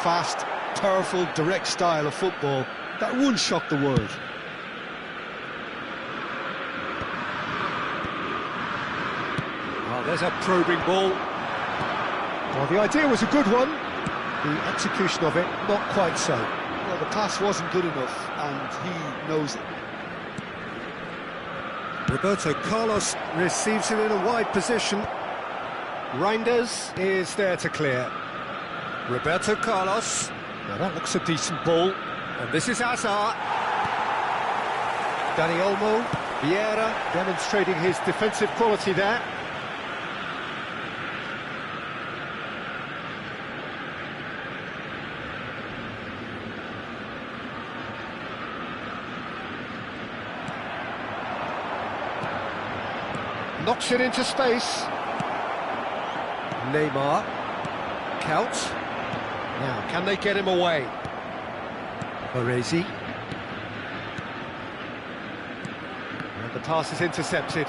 Fast, powerful, direct style of football that won't shock the world. Well, there's a probing ball. Well, the idea was a good one. The execution of it, not quite so. Well, the pass wasn't good enough, and he knows it. Roberto Carlos receives it in a wide position. Reinders is there to clear. Roberto Carlos. Now that looks a decent ball. And this is Hazard. Dani Olmo, Vieira demonstrating his defensive quality there. Knocks it into space. Neymar. Couch. Now, can they get him away? Baresi. And the pass is intercepted.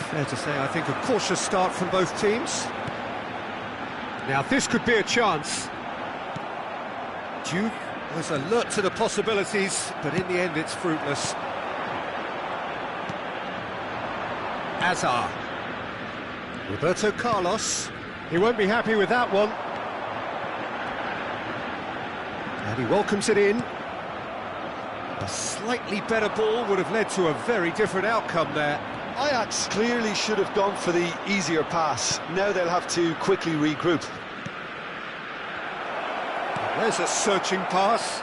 Fair to say, I think, a cautious start from both teams. Now, this could be a chance. Duke was alert to the possibilities, but in the end, it's fruitless. Hazard. Roberto Carlos. He won't be happy with that one. And he welcomes it in. A slightly better ball would have led to a very different outcome there. Ajax clearly should have gone for the easier pass. Now they'll have to quickly regroup. There's a searching pass.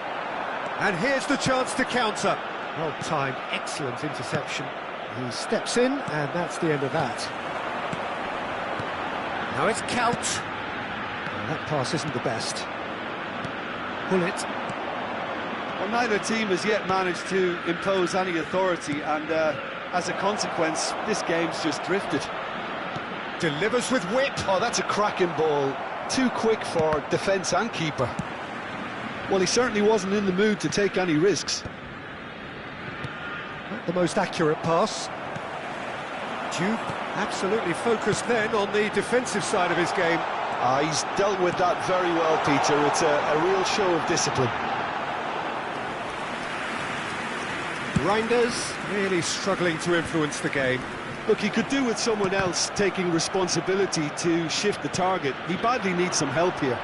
And here's the chance to counter. Well timed, excellent interception. He steps in, and that's the end of that. Now it's Couch. And that pass isn't the best. Pull it. Well, neither team has yet managed to impose any authority, and as a consequence, this game's just drifted. Delivers with whip. Oh, that's a cracking ball. Too quick for defence and keeper. Well, he certainly wasn't in the mood to take any risks. Not the most accurate pass. Duke absolutely focused then on the defensive side of his game. He's dealt with that very well, Peter. It's a real show of discipline. Reinders really struggling to influence the game. Look, he could do with someone else taking responsibility to shift the target. He badly needs some help here.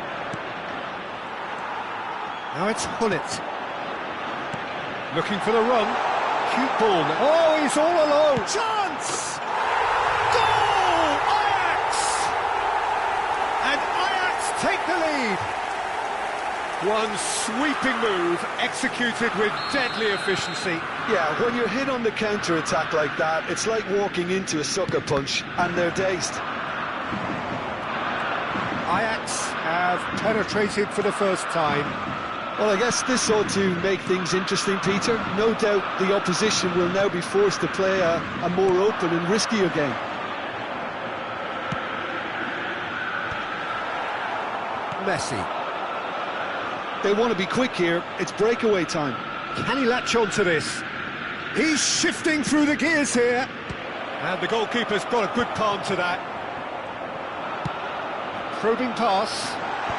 Now it's Hullet. Looking for the run. Cute ball. Oh, he's all alone. Chance! Goal! Ajax! And Ajax take the lead. One sweeping move executed with deadly efficiency. Yeah, when you're hit on the counter-attack like that, it's like walking into a sucker punch, and they're dazed. Ajax have penetrated for the first time. Well, I guess this ought to make things interesting, Peter. No doubt the opposition will now be forced to play a more open and riskier game. Messi. They want to be quick here. It's breakaway time. Can he latch on to this? He's shifting through the gears here. And the goalkeeper's got a good palm to that. Probing pass.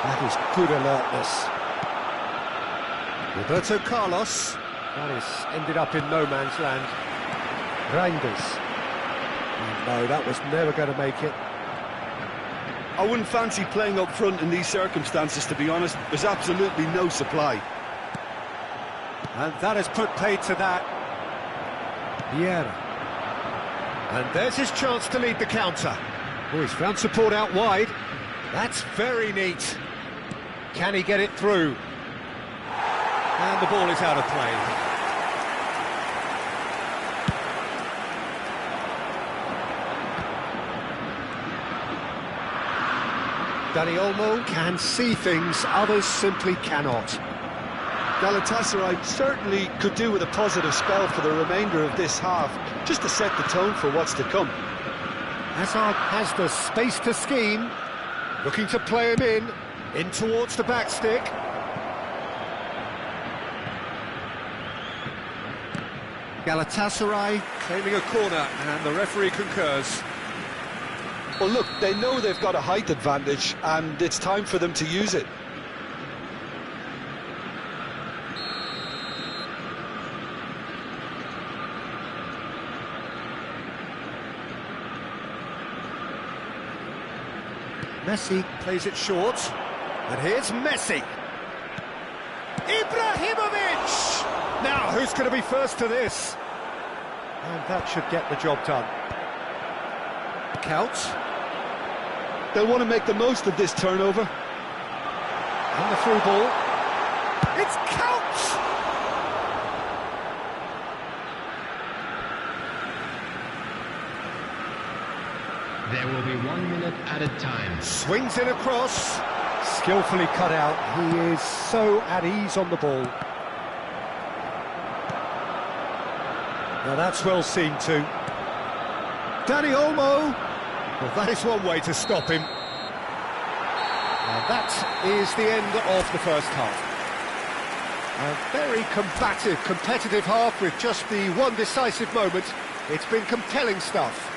That is good alertness. Roberto Carlos. That is ended up in no man's land. Reinders. No, that was never going to make it. I wouldn't fancy playing up front in these circumstances, to be honest. There's absolutely no supply. And that has put paid to that. Vieira. And there's his chance to lead the counter. Oh, he's found support out wide. That's very neat. Can he get it through? And the ball is out of play. Dani Olmo can see things others simply cannot. Galatasaray certainly could do with a positive spell for the remainder of this half, just to set the tone for what's to come. Hazard has the space to scheme, looking to play him in towards the back stick. Galatasaray claiming a corner, and the referee concurs. Well, look, they know they've got a height advantage, and it's time for them to use it. Messi plays it short. And here's Messi. Ibrahimovic! Now, who's going to be first to this? And that should get the job done. Counts. They'll want to make the most of this turnover. And the through ball. It's Counts! There will be 1 minute added time. Swings in across. Skillfully cut out. He is so at ease on the ball. Now that's well seen too. Danny Olmo. Well, that is one way to stop him. And that is the end of the first half. A very combative, competitive half with just the one decisive moment. It's been compelling stuff.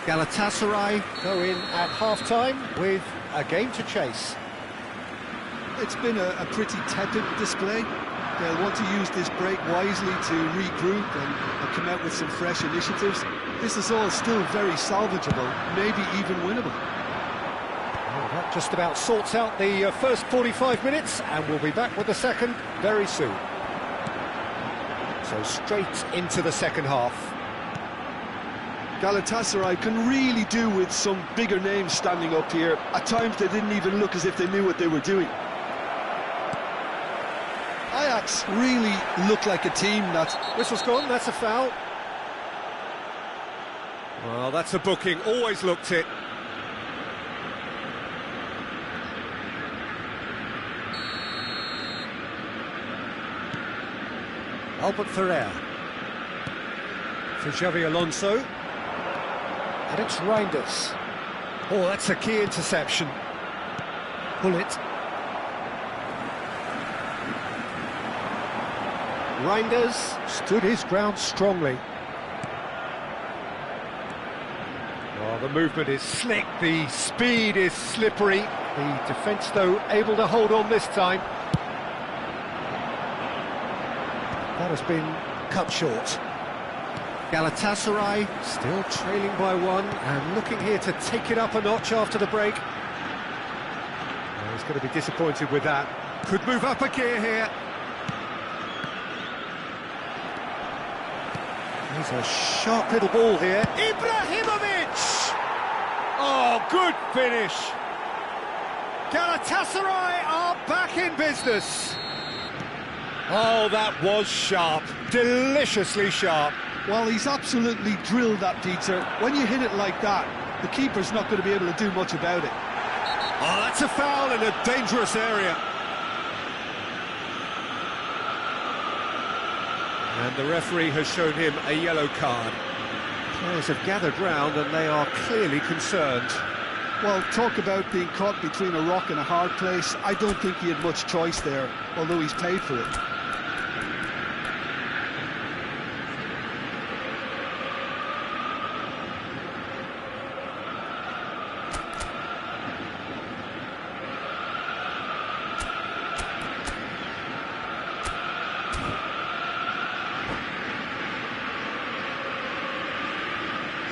Galatasaray go in at half-time with a game to chase. It's been a pretty tepid display. They'll want to use this break wisely to regroup and come out with some fresh initiatives. This is all still very salvageable, maybe even winnable. Well, that just about sorts out the first 45 minutes, and we'll be back with the second very soon. So straight into the second half. Galatasaray can really do with some bigger names standing up here. At times they didn't even look as if they knew what they were doing. Ajax really look like a team that... Whistle's gone, that's a foul. Well, that's a booking, always looked it. Albert Ferrer. For Xavi Alonso. And it's Reinders. Oh, that's a key interception. Pull it. Reinders stood his ground strongly. Oh, the movement is slick, the speed is slippery. The defence, though, able to hold on this time. That has been cut short. Galatasaray still trailing by one and looking here to take it up a notch after the break. Well, he's going to be disappointed with that. Could move up a gear here. There's a sharp little ball here. Ibrahimovic! Oh, good finish. Galatasaray are back in business. Oh, that was sharp. Deliciously sharp. Well, he's absolutely drilled that, Peter. When you hit it like that, the keeper's not going to be able to do much about it. Oh, that's a foul in a dangerous area. And the referee has shown him a yellow card. Players have gathered round and they are clearly concerned. Well, talk about being caught between a rock and a hard place. I don't think he had much choice there, although he's paid for it.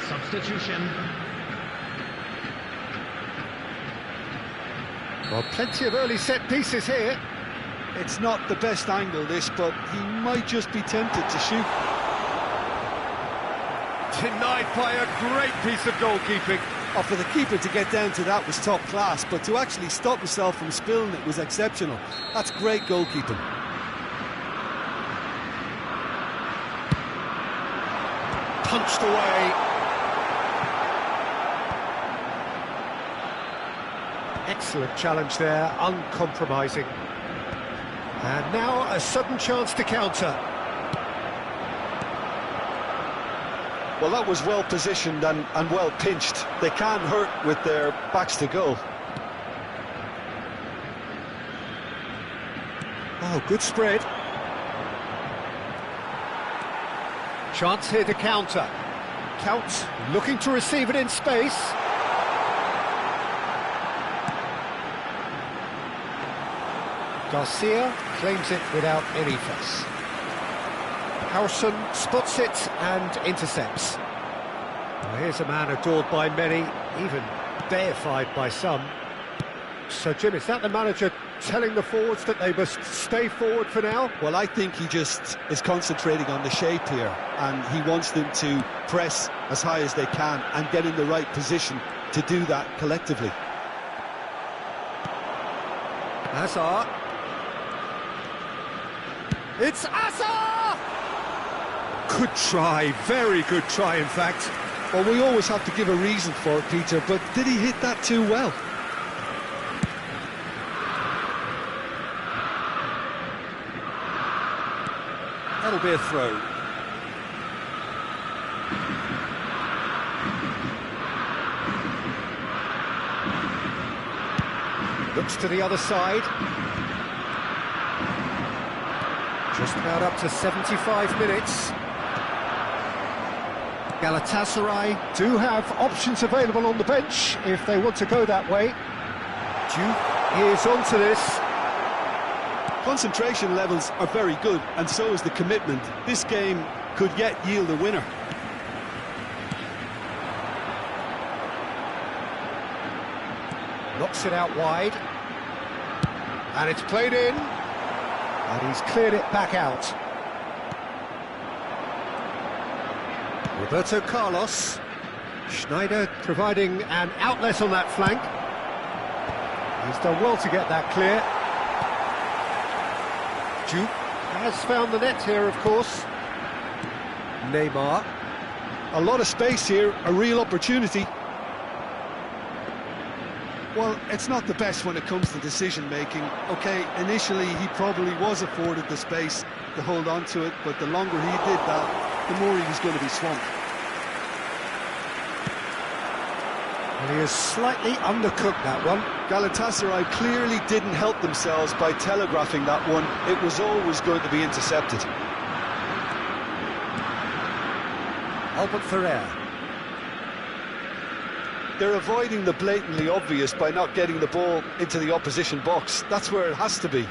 Substitution. Well, plenty of early set pieces here. It's not the best angle, this, but he might just be tempted to shoot. Denied by a great piece of goalkeeping. Oh, for the keeper to get down to that was top class, but to actually stop himself from spilling it was exceptional. That's great goalkeeping. Punched away. Excellent challenge there, uncompromising. And now a sudden chance to counter. Well, that was well positioned and well pinched. They can't hurt with their backs to goal. Oh, good spread. Chance here to counter. Counts, looking to receive it in space. Garcia claims it without any fuss. Harrison spots it and intercepts. Well, here's a man adored by many, even deified by some. So, Jim, is that the manager telling the forwards that they must stay forward for now? Well, I think he just is concentrating on the shape here, and he wants them to press as high as they can and get in the right position to do that collectively. Hazard. It's Hazard! Good try, very good try, in fact. Well, we always have to give a reason for it, Peter, but did he hit that too well? That'll be a throw. Looks to the other side. Just about up to 75 minutes. Galatasaray do have options available on the bench if they want to go that way. Duke is onto this. Concentration levels are very good, and so is the commitment. This game could yet yield a winner. Knocks it out wide. And it's played in. And he's cleared it back out. Roberto Carlos. Schneider providing an outlet on that flank. He's done well to get that clear. Duke has found the net here, of course. Neymar. A lot of space here, a real opportunity. Well, it's not the best when it comes to decision-making. OK, initially he probably was afforded the space to hold on to it, but the longer he did that, the more he was going to be swamped. And he has slightly undercooked that one. Galatasaray clearly didn't help themselves by telegraphing that one. It was always going to be intercepted. Albert Ferrer. They're avoiding the blatantly obvious by not getting the ball into the opposition box. That's where it has to be.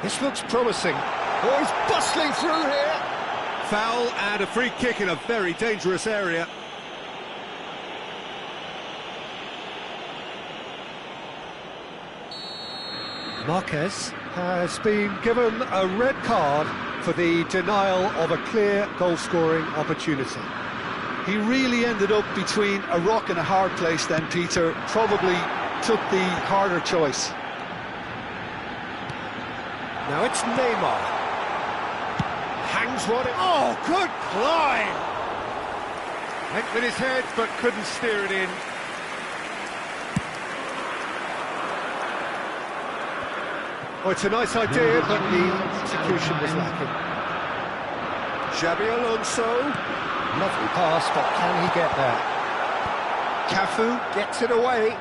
This looks promising. Oh, he's bustling through here. Foul and a free kick in a very dangerous area. Marquez has been given a red card for the denial of a clear goal-scoring opportunity. He really ended up between a rock and a hard place then, Peter. Probably took the harder choice. Now it's Neymar. Hangs one in. Oh, good climb! Went with his head, but couldn't steer it in. Oh, it's a nice idea, but the execution was lacking. Xabi Alonso. Lovely pass, but can he get there? Cafu gets it away.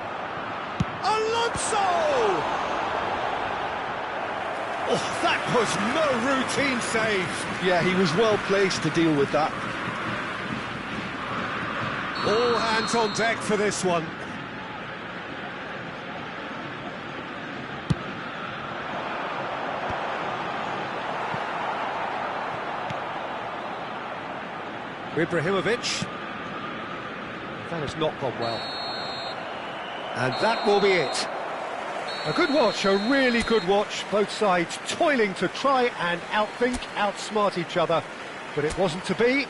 Alonso! Oh, that was no routine save. Yeah, he was well placed to deal with that. All hands on deck for this one. Ibrahimovic. That has not gone well. And that will be it. A good watch, a really good watch. Both sides toiling to try and outthink, outsmart each other. But it wasn't to be.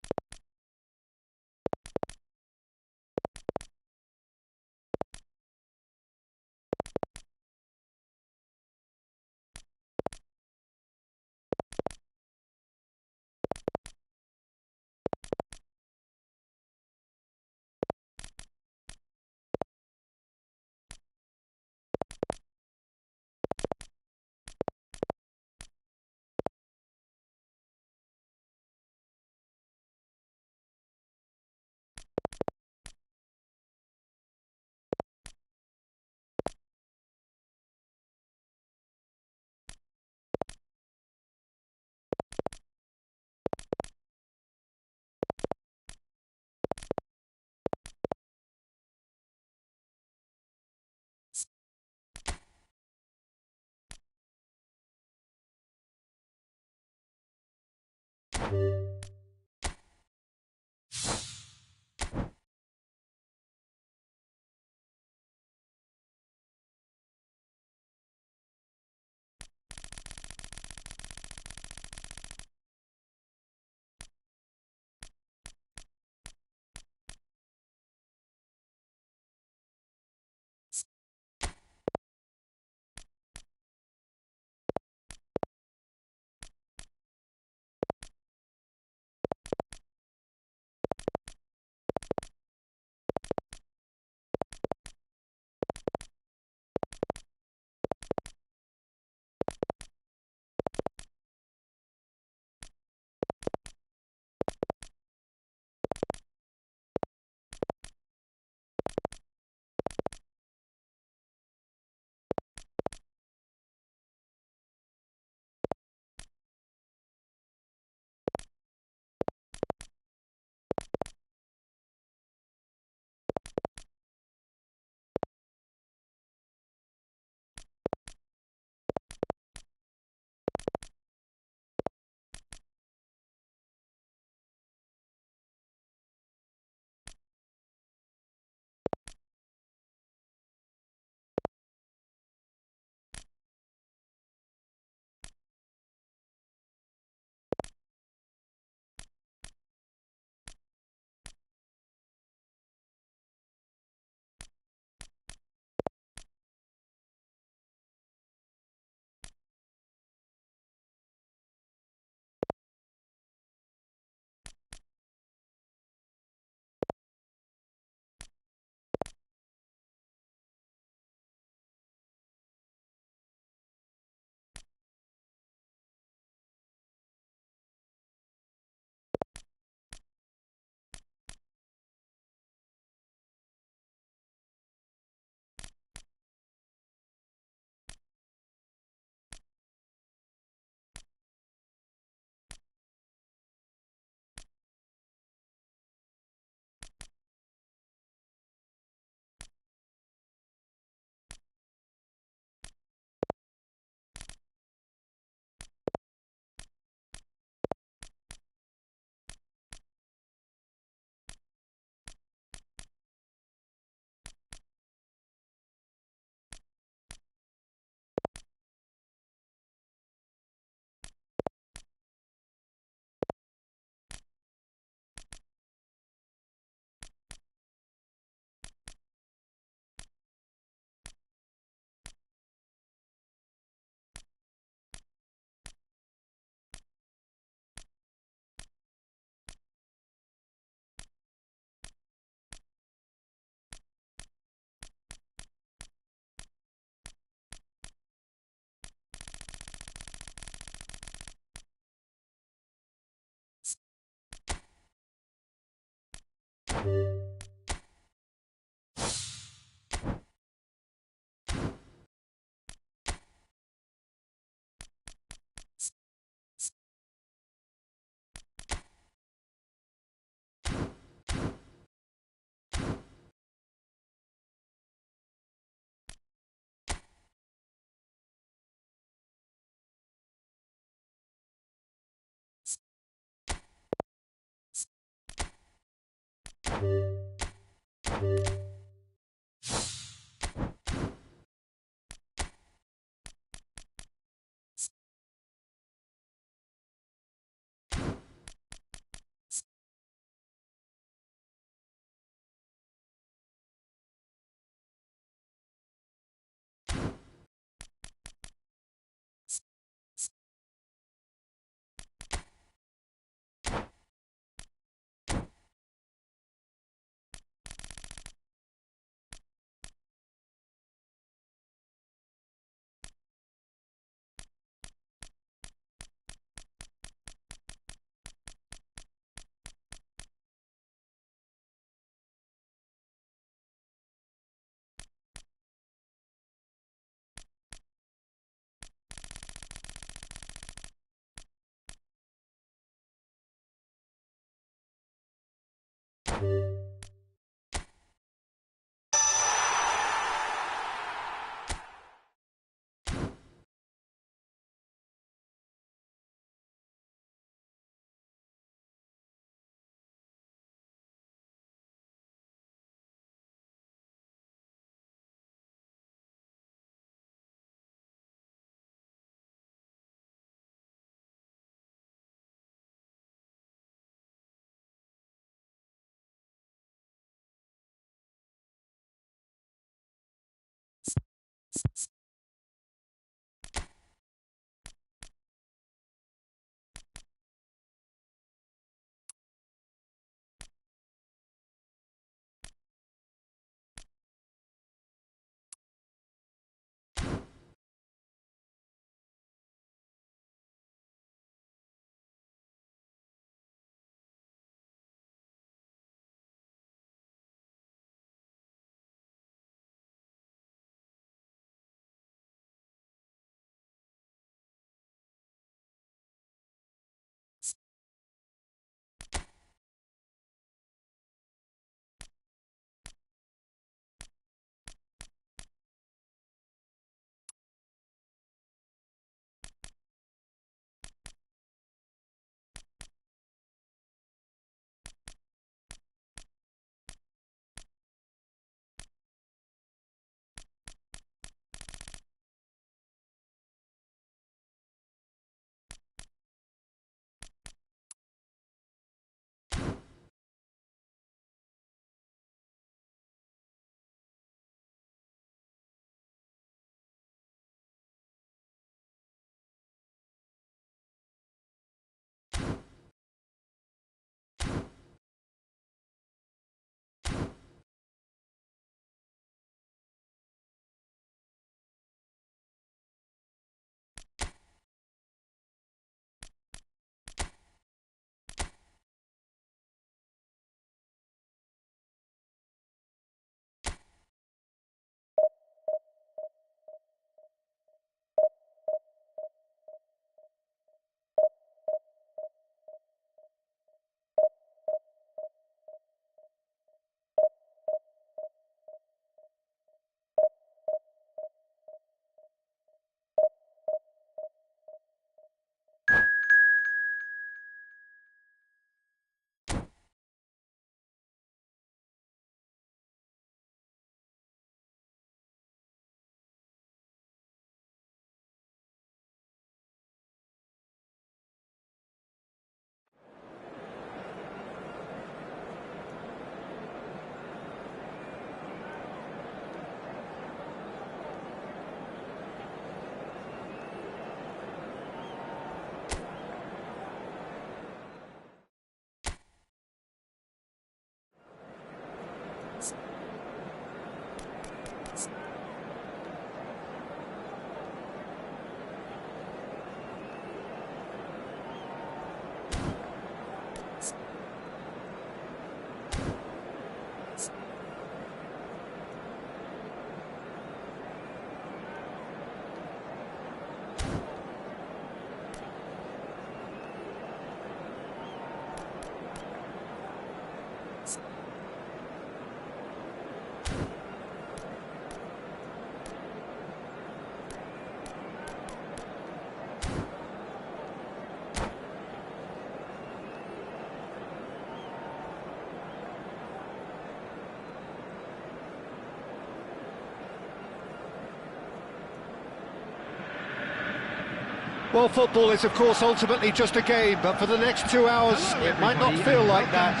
Well, football is, of course, ultimately just a game, but for the next 2 hours, it might not feel like that.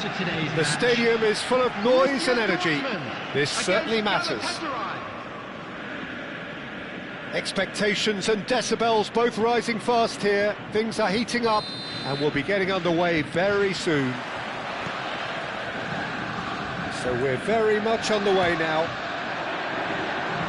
The stadium is full of noise and energy. This certainly matters. Expectations and decibels both rising fast here. Things are heating up, and we'll be getting underway very soon. So we're very much on the way now.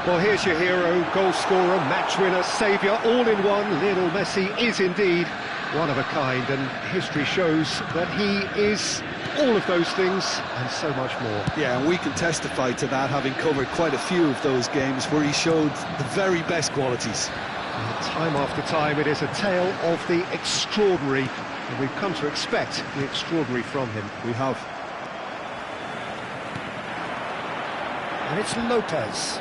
Well, here's your hero, goal scorer, match winner, saviour, all in one. Lionel Messi is indeed one of a kind, and history shows that he is all of those things and so much more. Yeah, and we can testify to that, having covered quite a few of those games where he showed the very best qualities. And time after time, it is a tale of the extraordinary, and we've come to expect the extraordinary from him. We have. And it's Lopez.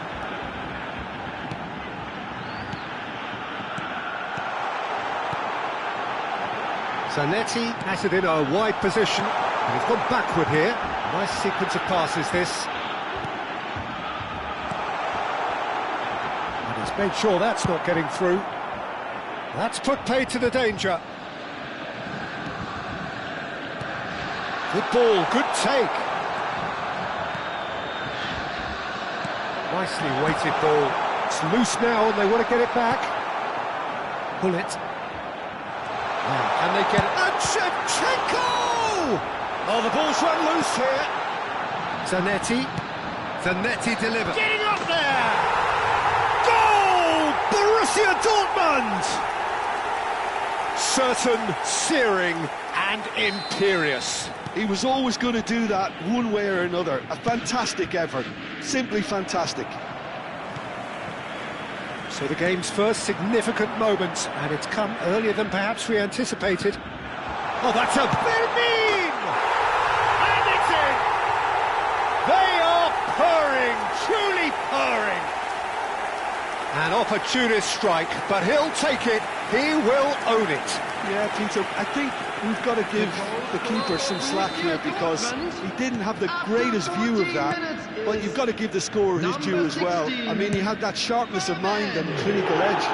Zanetti has it in a wide position, and he's gone backward here. Nice sequence of passes, this. And he's made sure that's not getting through. That's put paid to the danger. Good ball, good take. Nicely weighted ball. It's loose now and they want to get it back. Pull it. Now, can they get it? And Shevchenko! Oh, the ball's run loose here. Zanetti. Zanetti delivers. Getting up there! Goal! Borussia Dortmund! Certain, searing and imperious. He was always going to do that one way or another. A fantastic effort. Simply fantastic. So the game's first significant moment, and it's come earlier than perhaps we anticipated. Oh, that's a Vermin! And it's in! They are purring, truly purring. An opportunist strike, but he'll take it. He will own it. Yeah, Peter, I think we've got to give the keeper some slack here because he didn't have the greatest view of that, but you've got to give the scorer his due as well. I mean, he had that sharpness of mind and clinical edge.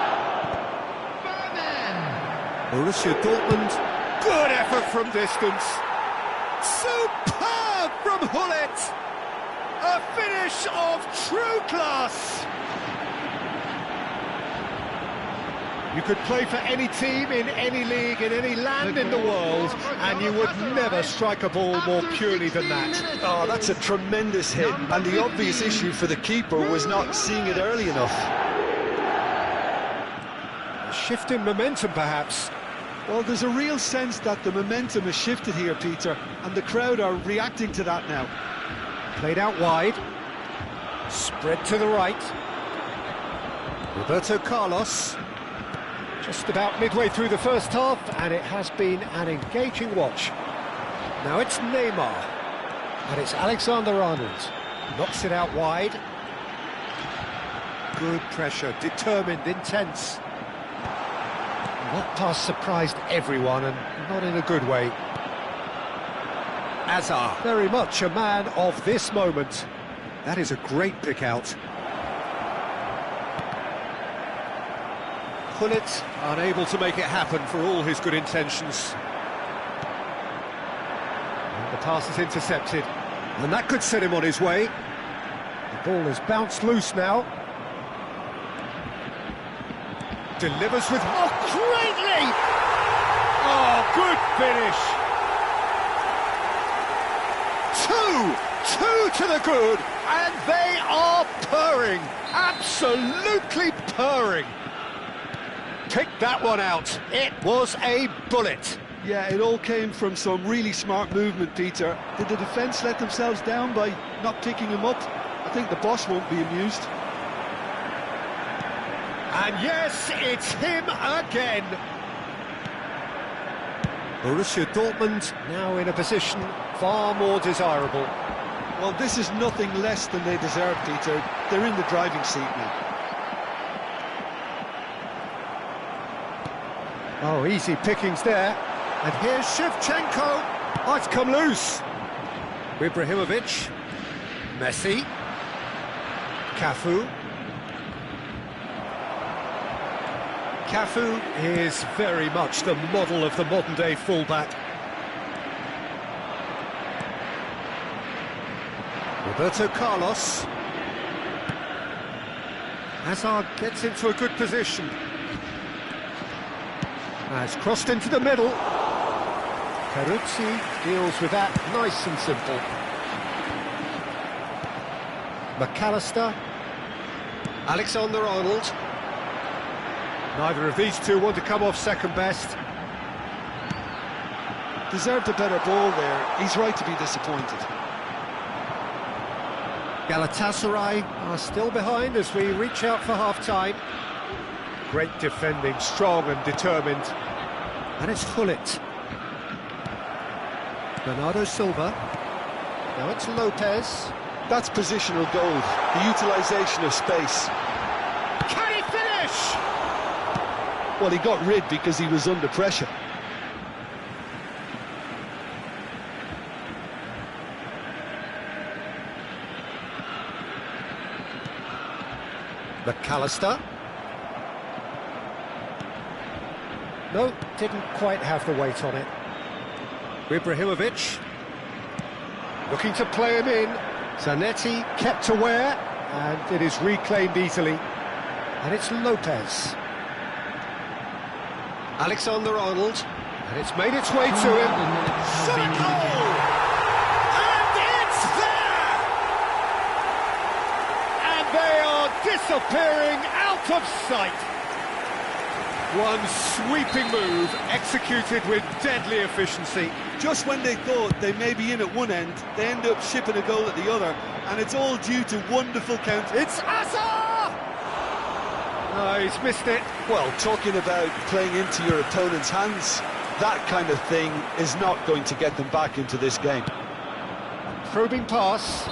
Borussia Dortmund, good effort from distance. Superb from Hullet. A finish of true class. You could play for any team in any league, in any land in the world, and you would never strike a ball more purely than that. Oh, that's a tremendous hit, and the obvious issue for the keeper was not seeing it early enough. A shift in momentum, perhaps. Well, there's a real sense that the momentum has shifted here, Peter, and the crowd are reacting to that now. Played out wide. Spread to the right. Roberto Carlos. Just about midway through the first half, and it has been an engaging watch. Now it's Neymar, and it's Alexander-Arnold. Knocks it out wide. Good pressure, determined, intense. That pass surprised everyone, and not in a good way. Azar, very much a man of this moment. That is a great pick-out. Hullet, unable to make it happen for all his good intentions. And the pass is intercepted, and that could set him on his way. The ball has bounced loose now. Delivers with... Oh, greatly! Oh, good finish! Two to the good, and they are purring, absolutely purring. Picked that one out. It was a bullet. Yeah, it all came from some really smart movement, Peter. Did the defence let themselves down by not picking him up? I think the boss won't be amused. And yes, it's him again. Borussia Dortmund now in a position far more desirable. Well, this is nothing less than they deserve, Peter. They're in the driving seat now. Oh, easy pickings there. And here's Shevchenko. Oh, it's come loose. Ibrahimovic. Messi. Cafu. Cafu is very much the model of the modern-day fullback. Roberto Carlos. Hazard gets into a good position. Has crossed into the middle. Peruzzi deals with that nice and simple. McAllister. Alexander-Arnold. Neither of these two want to come off second best. Deserved a better ball there. He's right to be disappointed. Galatasaray are still behind as we reach out for half-time. Great defending, strong and determined. And it's Hullet. Bernardo Silva. Now it's Lopez. That's positional gold, the utilisation of space. Can he finish? Well, he got rid because he was under pressure. McAllister. No, didn't quite have the weight on it. Ibrahimovic. Looking to play him in. Zanetti kept aware, and it is reclaimed easily. And it's Lopez. Alexander-Arnold. And it's made its way to him. Shot a goal! And it's there! And they are disappearing out of sight. One sweeping move, executed with deadly efficiency. Just when they thought they may be in at one end, they end up shipping a goal at the other, and it's all due to wonderful counter. It's Asa! No, he's missed it. Well, talking about playing into your opponent's hands, that kind of thing is not going to get them back into this game. Probing pass.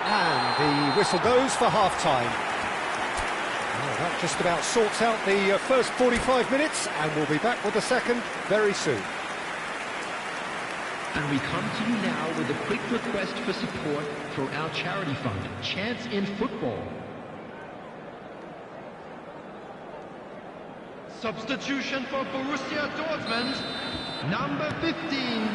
And the whistle goes for half-time. Well, that just about sorts out the first 45 minutes, and we'll be back with the second very soon. And we come to you now with a quick request for support for our charity fund, Chance in Football. Substitution for Borussia Dortmund, number 15.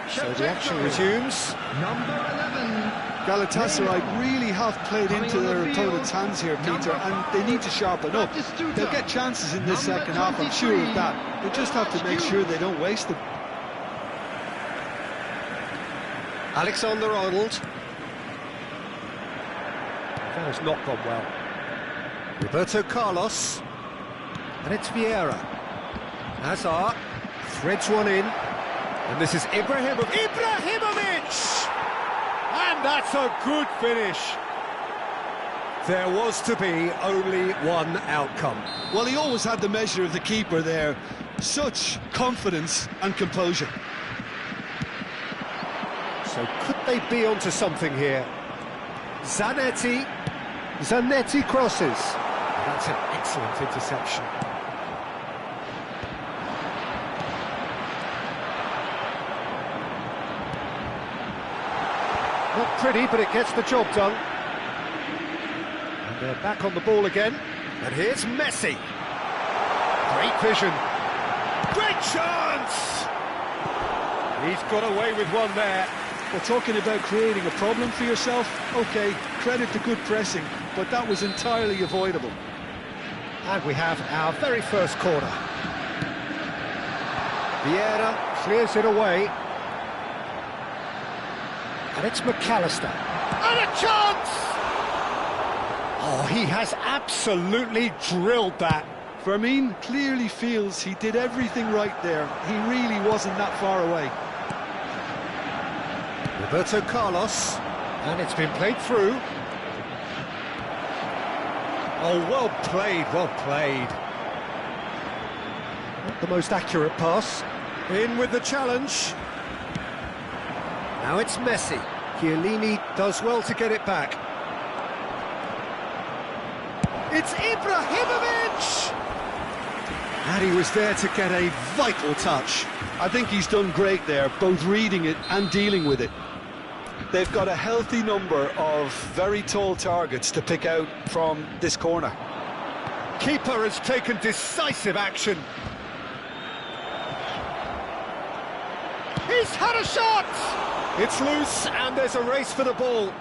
So the action resumes. Number 11. Galatasaray really have played into their opponent's hands here, Peter, and they need to sharpen up. They'll get chances in this second half, I'm sure of that. They just have to make sure they don't waste them. Alexander-Arnold. That has not gone well. Roberto Carlos. And it's Vieira. Hazard threads one in. And this is Ibrahimovic. And that's a good finish. There was to be only one outcome. Well, he always had the measure of the keeper there. Such confidence and composure. So could they be onto something here? Zanetti crosses. That's an excellent interception. Not pretty, but it gets the job done. And they're back on the ball again. And here's Messi. Great vision. Great chance! He's got away with one there. Well, talking about creating a problem for yourself, OK, credit to good pressing, but that was entirely avoidable. And we have our very first corner. Vieira clears it away. And it's McAllister. And a chance! Oh, he has absolutely drilled that. Firmine clearly feels he did everything right there. He really wasn't that far away. Roberto Carlos. And it's been played through. Oh, well played, well played. Not the most accurate pass. In with the challenge. Now it's Messi. Chiellini does well to get it back. It's Ibrahimovic! And he was there to get a vital touch. I think he's done great there, both reading it and dealing with it. They've got a healthy number of very tall targets to pick out from this corner. Keeper has taken decisive action. He's had a shot! It's loose, and there's a race for the ball.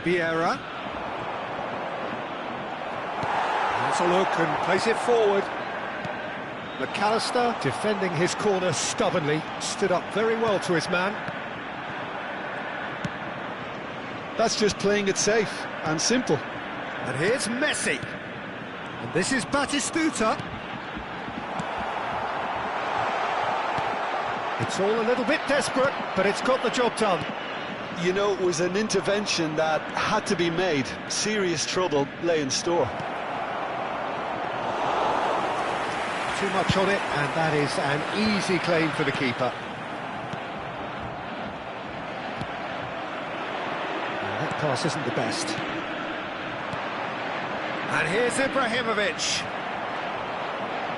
Vieira. Has a look and plays it forward. McAllister, defending his corner stubbornly, stood up very well to his man. That's just playing it safe and simple. And here's Messi. And this is Batistuta. It's all a little bit desperate, but it's got the job done. You know, it was an intervention that had to be made. Serious trouble lay in store. Too much on it, and that is an easy claim for the keeper. And that pass isn't the best. And here's Ibrahimovic.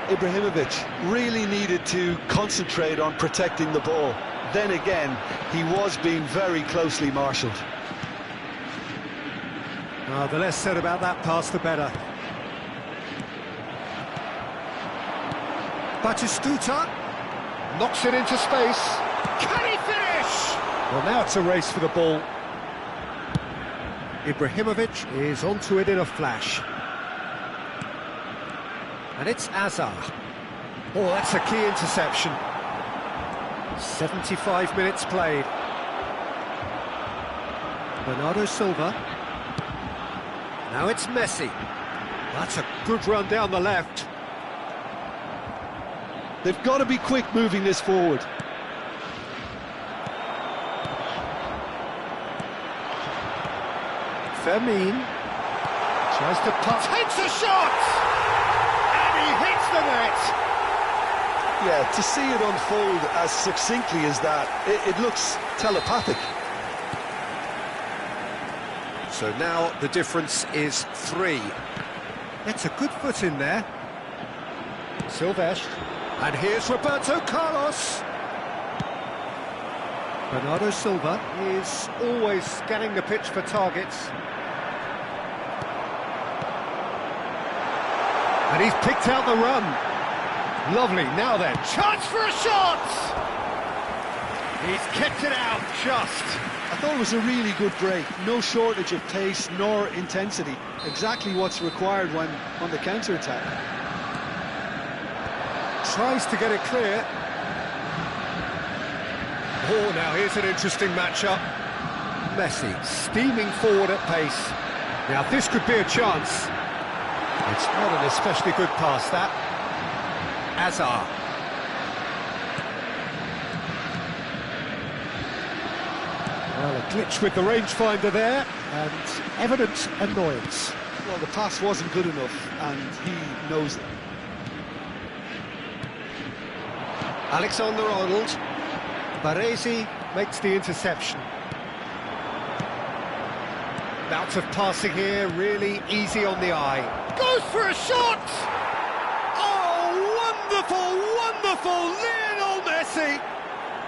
Ibrahimovic really needed to concentrate on protecting the ball. Then again, he was being very closely marshalled. The less said about that pass, the better. Batistuta knocks it into space. Can he finish? Well, now it's a race for the ball. Ibrahimovic is onto it in a flash. And it's Azar. Oh, that's a key interception. 75 minutes played. Bernardo Silva. Now it's Messi. That's a good run down the left. They've got to be quick moving this forward. Fermin tries to pass, takes a shot, and he hits the net. Yeah, to see it unfold as succinctly as that, it looks telepathic. So now the difference is 3. That's a good foot in there. Silvestre, and here's Roberto Carlos. Bernardo Silva is always scanning the pitch for targets. And he's picked out the run. Lovely, now then, chance for a shot! He's kept it out, just. I thought it was a really good break. No shortage of pace nor intensity. Exactly what's required when on the counter-attack. Tries to get it clear. Oh, now here's an interesting matchup. Messi steaming forward at pace. Now this could be a chance. It's not an especially good pass, that. Azar. Well, a glitch with the rangefinder there, and evident annoyance. Well, the pass wasn't good enough, and he knows it. Alexander-Arnold. Baresi makes the interception. Bouts of passing here, really easy on the eye. Goes for a shot! Oh, wonderful, wonderful Lionel Messi!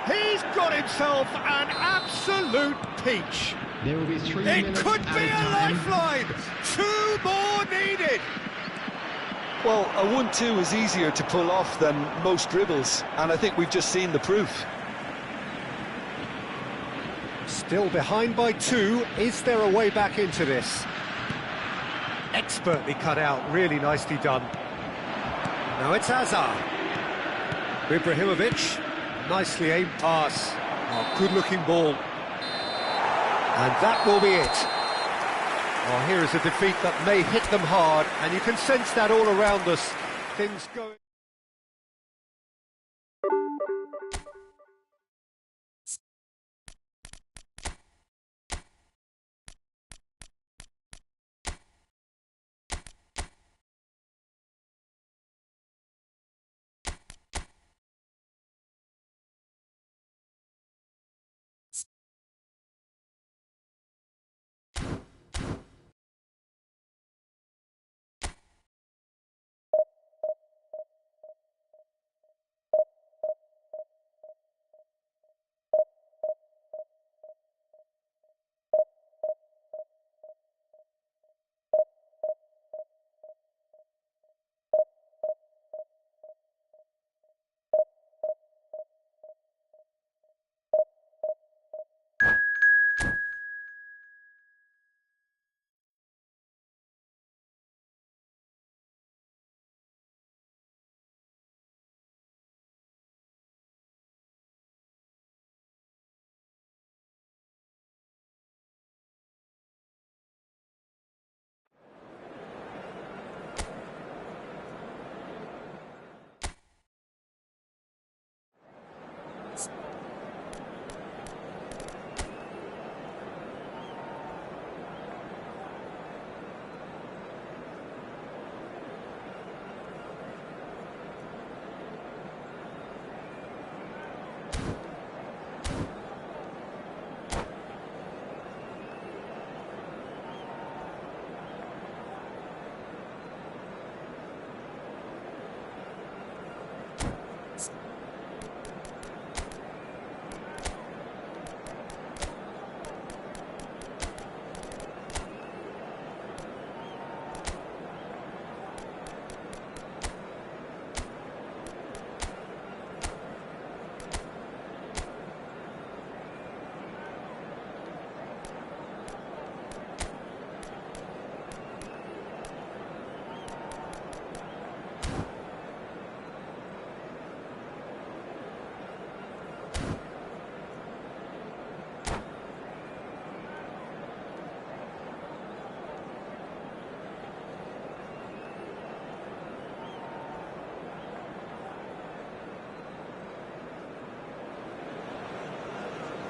He's got himself an absolute peach. There will be 3 It minutes could be added a time. lifeline! 2 more needed! Well, a 1-2 is easier to pull off than most dribbles, and I think we've just seen the proof. Still behind by 2. Is there a way back into this? Expertly cut out, really nicely done. Now it's Azar. Ibrahimovic, nicely aimed pass. Oh, good-looking ball. And that will be it. Oh, here is a defeat that may hit them hard, and you can sense that all around us. Things going...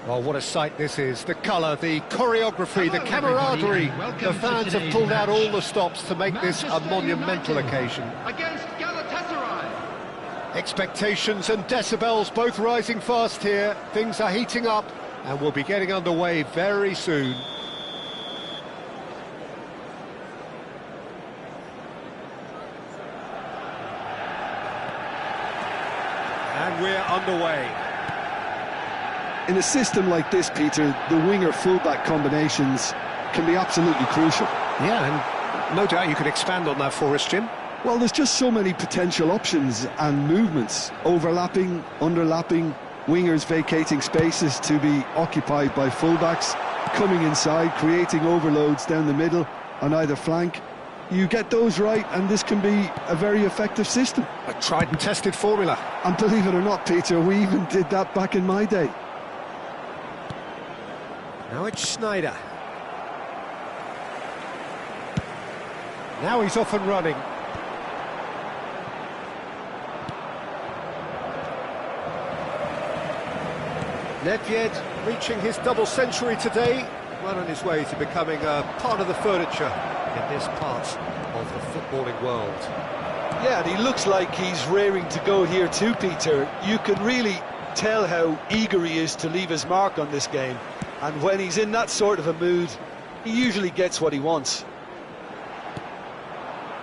Well, what a sight this is. The colour, the choreography, the camaraderie. everybody, The fans have pulled out all the stops to make this a Manchester monumental United occasion. Against Galatasaray. Expectations and decibels both rising fast here. Things are heating up and we'll be getting underway very soon. And we're underway. In a system like this, Peter, the winger-fullback combinations can be absolutely crucial. Yeah, and no doubt you could expand on that for us, Jim. Well, there's just so many potential options and movements, overlapping, underlapping, wingers vacating spaces to be occupied by fullbacks, coming inside, creating overloads down the middle on either flank. You get those right and this can be a very effective system. A tried and tested formula. And believe it or not, Peter, we even did that back in my day. Now it's Schneider. Now he's off and running. Nedved reaching his double century today, well on his way to becoming a part of the furniture in this part of the footballing world. Yeah, and he looks like he's raring to go here too, Peter. You can really tell how eager he is to leave his mark on this game. And when he's in that sort of a mood, he usually gets what he wants.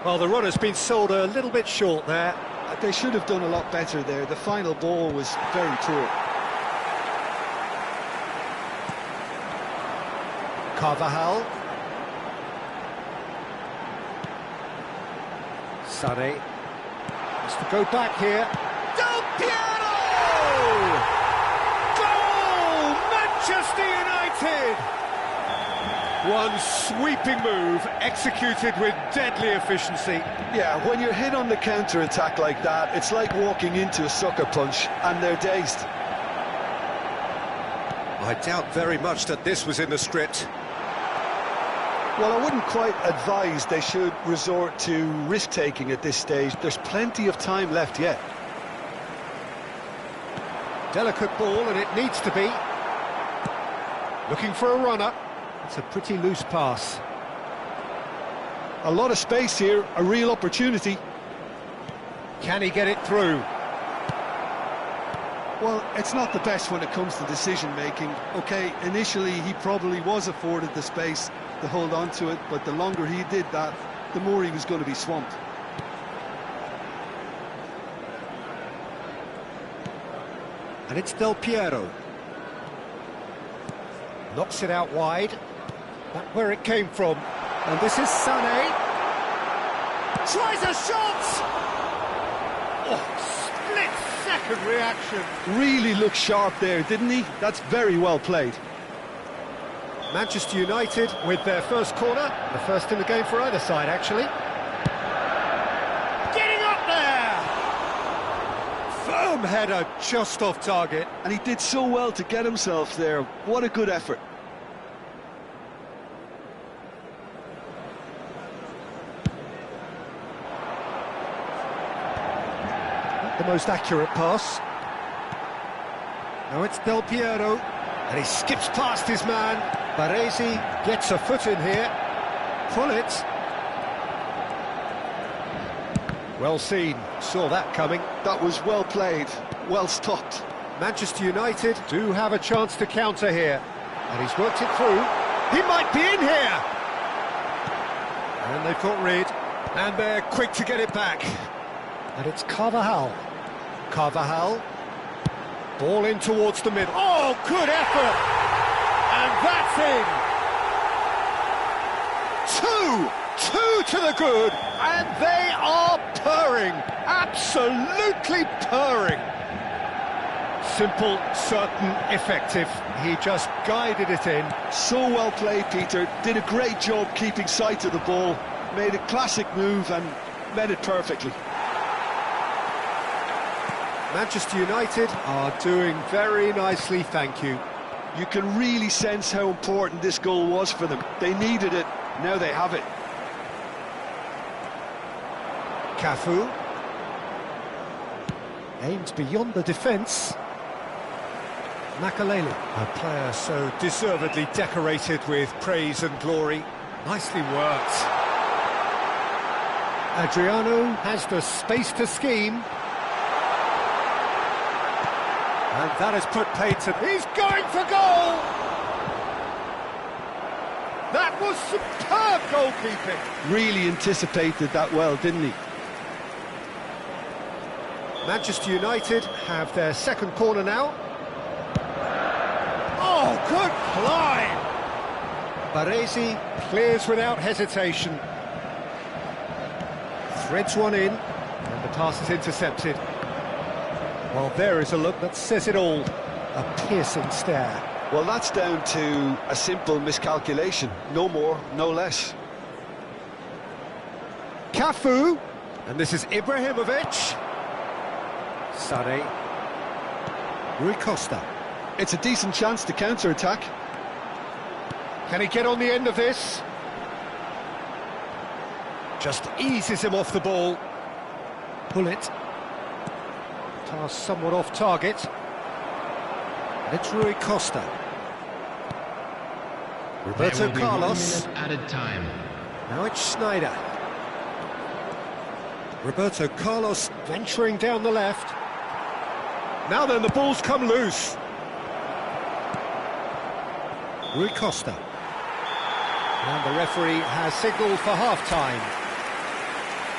Well, the run has been sold a little bit short there. They should have done a lot better there. The final ball was very poor. Carvajal. Sané has to go back here. Del Piero! Goal! Manchester United! One sweeping move, executed with deadly efficiency. Yeah, when you're hit on the counter-attack like that, it's like walking into a sucker punch, and they're dazed. I doubt very much that this was in the script. Well, I wouldn't quite advise they should resort to risk-taking at this stage. There's plenty of time left yet. Delicate ball, and it needs to be. Looking for a runner. It's a pretty loose pass. A lot of space here, a real opportunity. Can he get it through? Well, it's not the best when it comes to decision-making. OK, initially he probably was afforded the space to hold on to it, but the longer he did that, the more he was going to be swamped. And it's Del Piero. Knocks it out wide. Back where it came from. And this is Sané. Tries a shot! Oh, split-second reaction. Really looked sharp there, didn't he? That's very well played. Manchester United with their first corner. The first in the game for either side, actually. Getting up there! Firm header just off target. And he did so well to get himself there. What a good effort. The most accurate pass. Now it's Del Piero, and he skips past his man. Baresi gets a foot in here. Pull it. Well seen, saw that coming. That was well played, well stopped. Manchester United do have a chance to counter here. And he's worked it through. He might be in here! And they've got rid. And they're quick to get it back. And it's Carvajal. Carvajal. Ball in towards the middle. Oh, good effort! And that's in! Two to the good, and they are purring, absolutely purring. Simple, certain, effective. He just guided it in. So well played, Peter. Did a great job keeping sight of the ball. Made a classic move and met it perfectly. Manchester United are doing very nicely, thank you. You can really sense how important this goal was for them. They needed it, now they have it. Cafu. Aimed beyond the defence. Makaleli, a player so deservedly decorated with praise and glory. Nicely worked. Adriano has the space to scheme. And that has put play to... He's going for goal! That was superb goalkeeping. Really anticipated that well, didn't he? Manchester United have their second corner now. Oh, good climb! Baresi clears without hesitation. Threads one in, and the pass is intercepted. Well, there is a look that says it all. A piercing stare. Well, that's down to a simple miscalculation. No more, no less. Cafu, and this is Ibrahimovic. Sade. Rui Costa. It's a decent chance to counter-attack. Can he get on the end of this? Just eases him off the ball. Pull it. Pass somewhat off target. And it's Rui Costa. Roberto Carlos. Added time. Now it's Schneider. Roberto Carlos venturing down the left. Now then, the ball's come loose. Rui Costa. And the referee has signalled for half-time.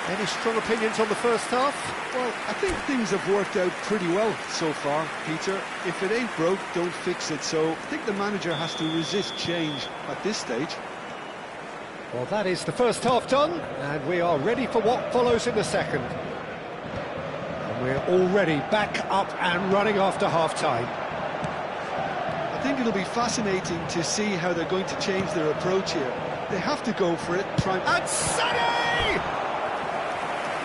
Any strong opinions on the first half? Well, I think things have worked out pretty well so far, Peter. If it ain't broke, don't fix it. So I think the manager has to resist change at this stage. Well, that is the first half done, and we are ready for what follows in the second. And we're already back up and running after half-time. I think it'll be fascinating to see how they're going to change their approach here. They have to go for it. And Sonny!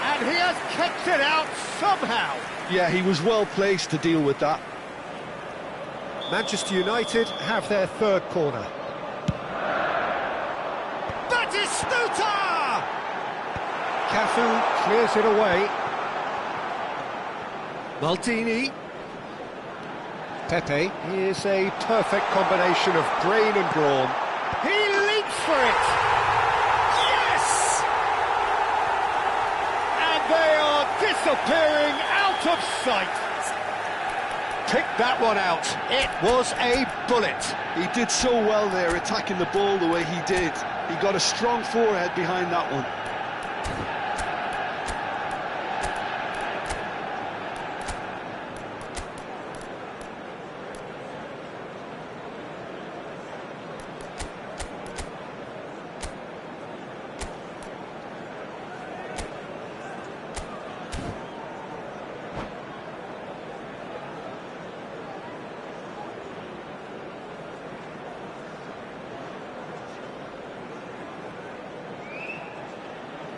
And he has kept it out somehow. Yeah, he was well placed to deal with that. Manchester United have their third corner. Batistuta! Cafu clears it away. Maldini. Pepe is a perfect combination of brain and brawn. He leaps for it! Yes! And they are disappearing out of sight. Pick that one out. It was a bullet. He did so well there, attacking the ball the way he did. He got a strong forehead behind that one.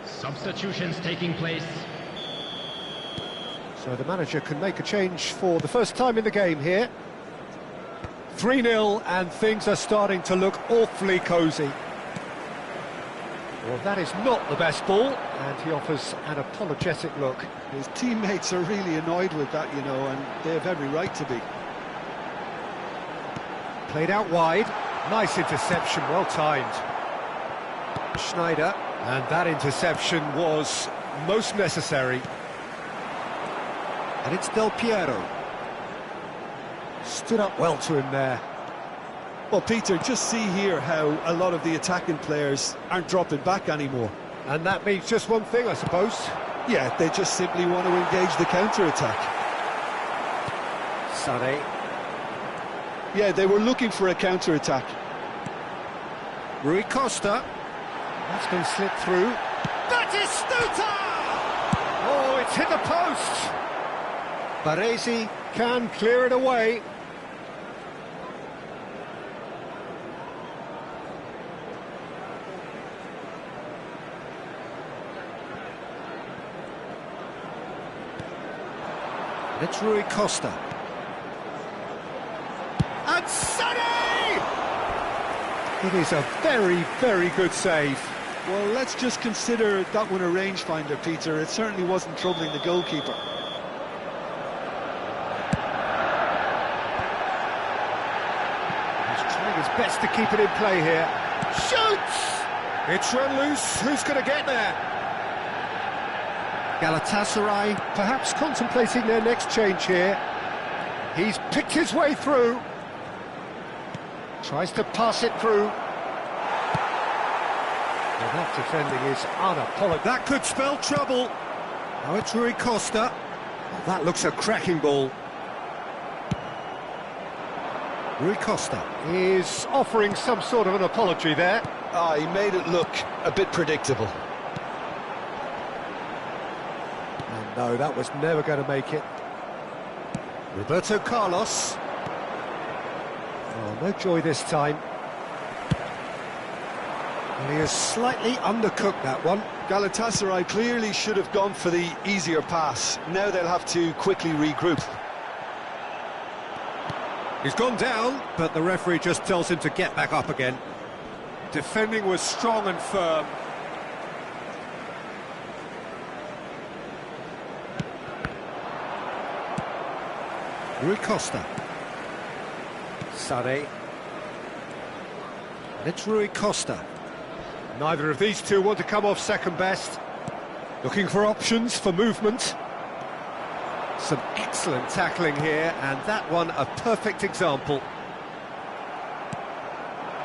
Substitutions taking place. So the manager can make a change for the first time in the game here. 3-0 and things are starting to look awfully cosy. Well, that is not the best ball, and he offers an apologetic look. His teammates are really annoyed with that, you know, and they have every right to be. Played out wide. Nice interception, well timed. Schneider. And that interception was most necessary. And it's Del Piero. Stood up well to him there. Well, Peter, just see here how a lot of the attacking players aren't dropping back anymore. And that means just one thing, I suppose. Yeah, they just simply want to engage the counter-attack. Sade. Yeah, they were looking for a counter-attack. Rui Costa. That's been slipped through. Batistuta! Oh, it's hit the post! Baresi can clear it away. It's Rui Costa. And Sonny! It is a very, very good save. Well, let's just consider that one a rangefinder, Peter. It certainly wasn't troubling the goalkeeper. best to keep it in play here. Shoots! It's run loose. Who's going to get there? Galatasaray perhaps contemplating their next change here. He's picked his way through. Tries to pass it through. Well, that defending is unapologetic. That could spell trouble. Now it's Rui Costa. Well, that looks a cracking ball. Rui Costa is offering some sort of an apology there. He made it look a bit predictable. And no, that was never going to make it. Roberto Carlos. Oh, no joy this time. And he has slightly undercooked that one. Galatasaray clearly should have gone for the easier pass. Now they'll have to quickly regroup. He's gone down, but the referee just tells him to get back up again. Defending was strong and firm. Rui Costa. Sade. And it's Rui Costa. Neither of these two want to come off second best. Looking for options for movement. Some excellent tackling here, and that one a perfect example.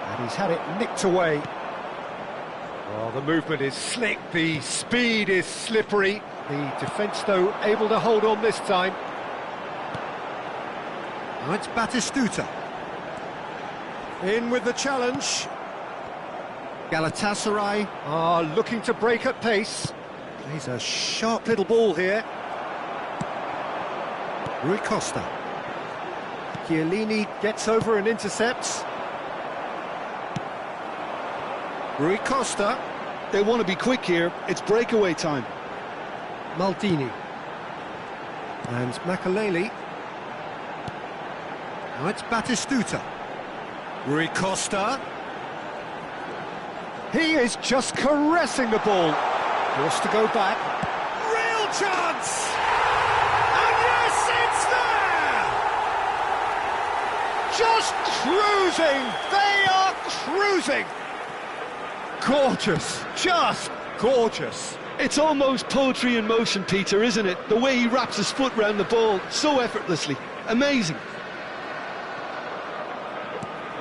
And he's had it nicked away. Well, the movement is slick, the speed is slippery. The defence, though, able to hold on this time. Now it's Batistuta. In with the challenge. Galatasaray are looking to break at pace. Plays a sharp little ball here. Rui Costa. Chiellini gets over and intercepts. Rui Costa. They want to be quick here. It's breakaway time. Maldini. And Makaleli. Now it's Batistuta. Rui Costa. He is just caressing the ball. Forced to go back. Real chance! And yes, it's there! Just cruising! They are cruising! Gorgeous, just gorgeous. It's almost poetry in motion, Peter, isn't it? The way he wraps his foot round the ball so effortlessly. Amazing.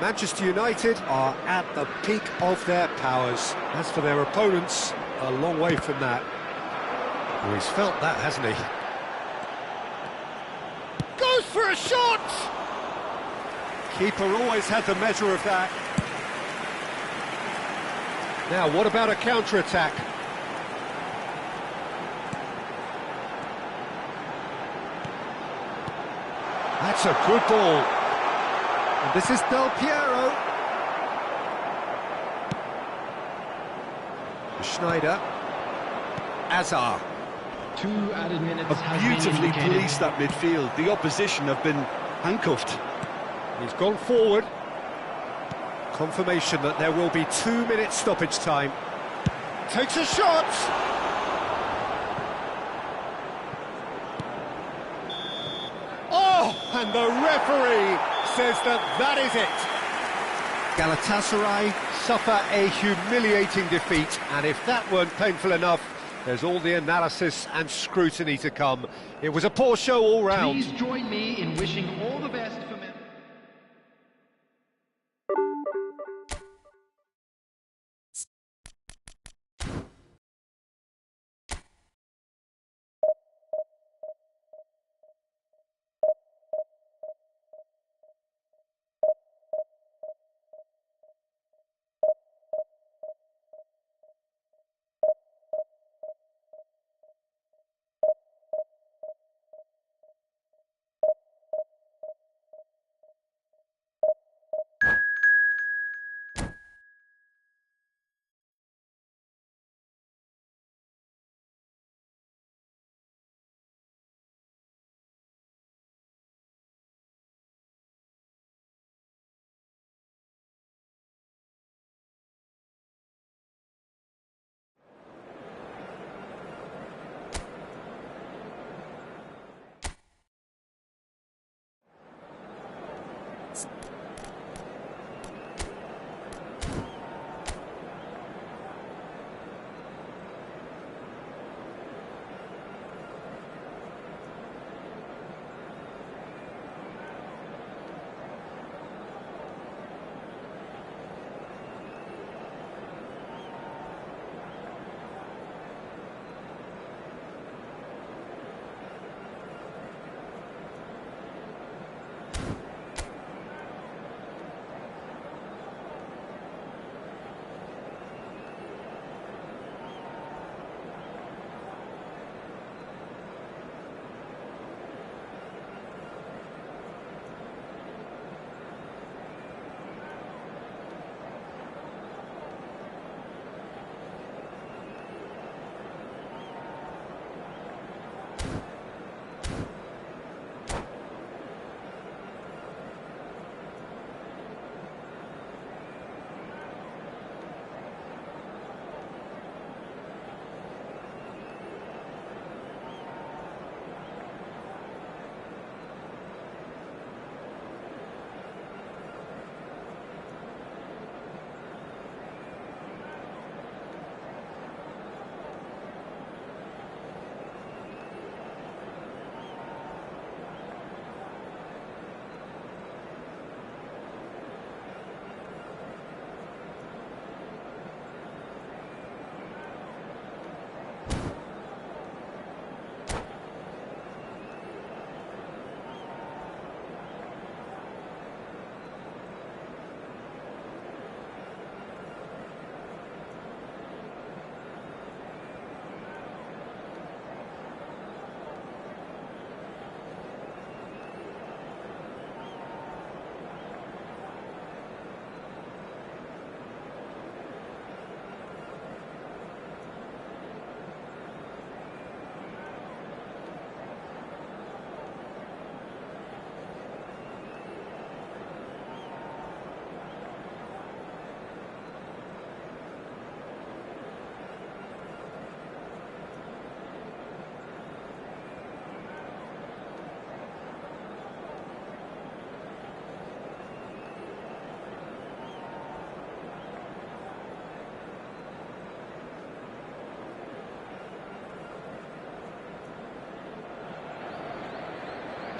Manchester United are at the peak of their powers. As for their opponents, a long way from that. Oh, he's felt that, hasn't he? Goes for a shot! Keeper always had the measure of that. Now, what about a counter-attack? That's a good ball. And this is Del Piero. Schneider. Azar. 2 added minutes Have beautifully policed that midfield. The opposition have been handcuffed. He's gone forward. Confirmation that there will be 2 minutes stoppage time. Takes a shot! Oh, and the referee says that is it. Galatasaray suffer a humiliating defeat, and if that weren't painful enough, there's all the analysis and scrutiny to come. It was a poor show all round. Please join me in wishing all the best for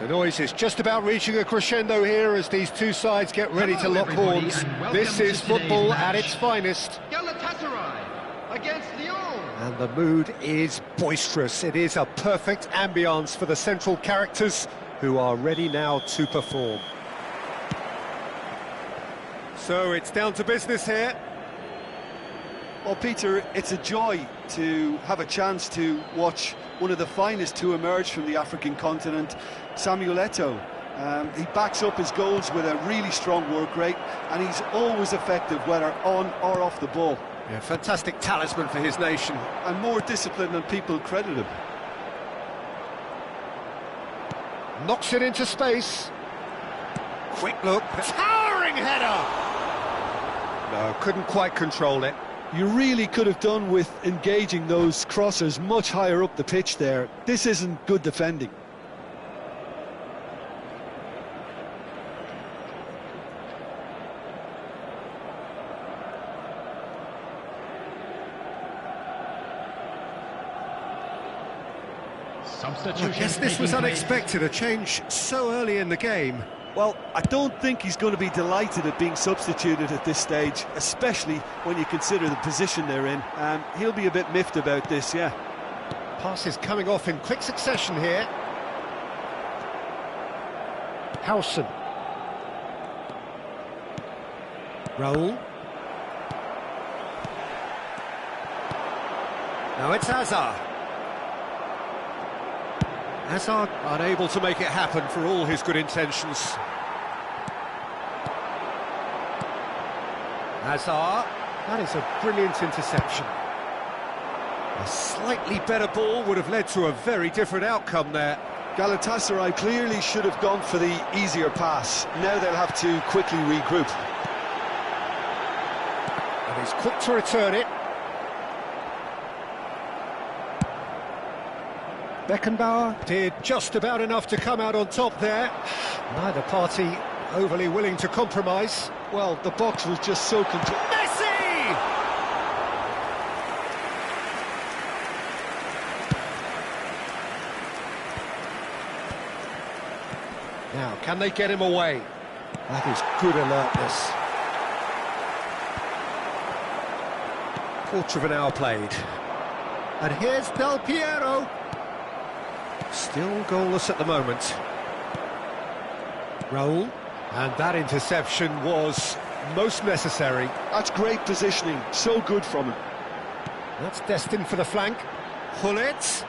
The noise is just about reaching a crescendo here as these two sides get ready to lock horns. This is football at its finest. Galatasaray against Lyon. And the mood is boisterous. It is a perfect ambience for the central characters who are ready now to perform. So it's down to business here. Well, Peter, it's a joy to have a chance to watch one of the finest to emerge from the African continent, Samuel Eto'o. He backs up his goals with a really strong work rate, and he's always effective, whether on or off the ball. Yeah, fantastic talisman for his nation. And more discipline than people credit him. Knocks it into space. Quick look. Towering header! No, couldn't quite control it. You really could have done with engaging those crossers much higher up the pitch there. This isn't good defending. I guess this was unexpected, a change so early in the game. Well, I don't think he's going to be delighted at being substituted at this stage, especially when you consider the position they're in. He'll be a bit miffed about this, yeah. Passes coming off in quick succession here. Howson. Raul. Now it's Hazard. Hazard unable to make it happen for all his good intentions. Hazard, that is a brilliant interception. A slightly better ball would have led to a very different outcome there. Galatasaray clearly should have gone for the easier pass. Now they'll have to quickly regroup. And he's quick to return it. Beckenbauer did just about enough to come out on top there. Neither party overly willing to compromise. Well, the box was just so controlled. Messi! Now, can they get him away? That is good alertness. Quarter of an hour played. And here's Del Piero. Still goalless at the moment. Raul. And that interception was most necessary. That's great positioning, so good from him. That's destined for the flank. Hullet.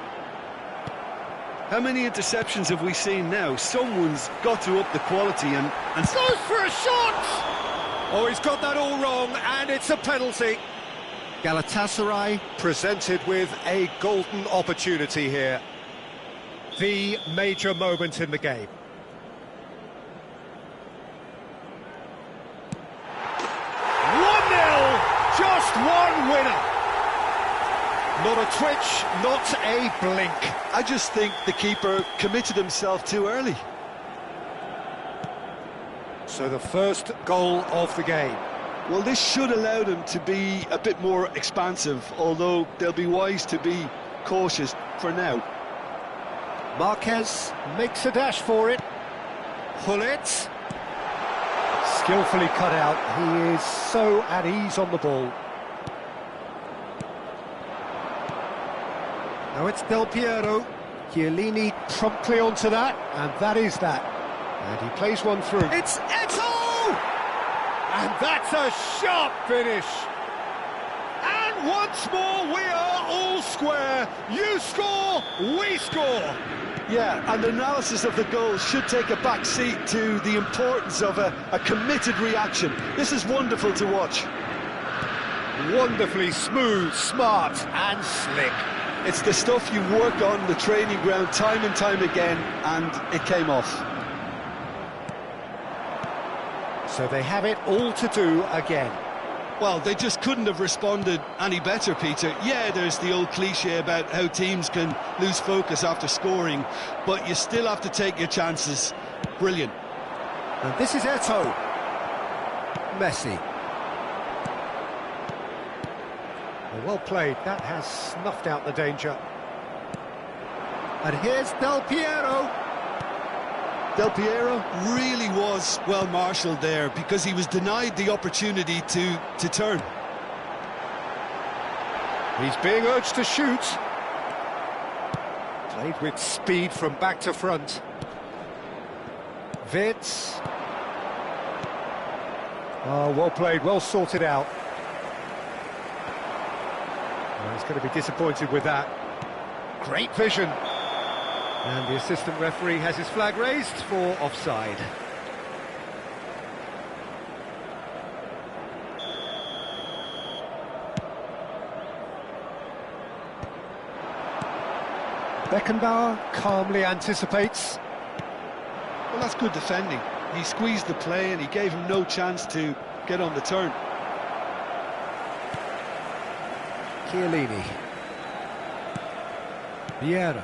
How many interceptions have we seen now? Someone's got to up the quality and goes for a shot! Oh, he's got that all wrong, and it's a penalty. Galatasaray presented with a golden opportunity here. The major moment in the game. Just one winner. Not a twitch, not a blink. I just think the keeper committed himself too early. So the first goal of the game. Well, this should allow them to be a bit more expansive, although they'll be wise to be cautious for now. Marquez makes a dash for it. Hullet. Skillfully cut out. He is so at ease on the ball. Now it's Del Piero. Chiellini promptly onto that, and that is that. And he plays one through. It's Eto'o! And that's a sharp finish. And once more we are all square. You score, we score. Yeah, and analysis of the goal should take a back seat to the importance of a committed reaction. This is wonderful to watch. Wonderfully smooth, smart and slick. It's the stuff you work on the training ground time and time again, and it came off. So they have it all to do again. Well, they just couldn't have responded any better, Peter. Yeah, there's the old cliche about how teams can lose focus after scoring, but you still have to take your chances. Brilliant. And this is Eto'o. Messi. Well played, that has snuffed out the danger. And here's Del Piero. Del Piero really was well marshalled there because he was denied the opportunity to turn. He's being urged to shoot. Played with speed from back to front. Vitz. Oh, well played, well sorted out. Oh, he's going to be disappointed with that. Great vision. And the assistant referee has his flag raised for offside. Beckenbauer calmly anticipates. Well, that's good defending. He squeezed the play and he gave him no chance to get on the turn. Chiellini. Vieira.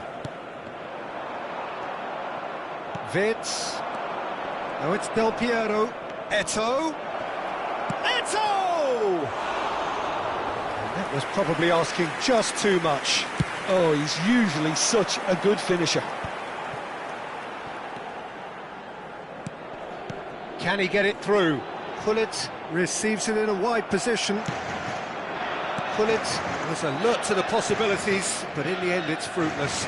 Vitz. Now it's Del Piero. Eto'o. Eto'o! And that was probably asking just too much. Oh, he's usually such a good finisher. Can he get it through? Pullet receives it in a wide position. Pullet was alert to the possibilities, but in the end it's fruitless.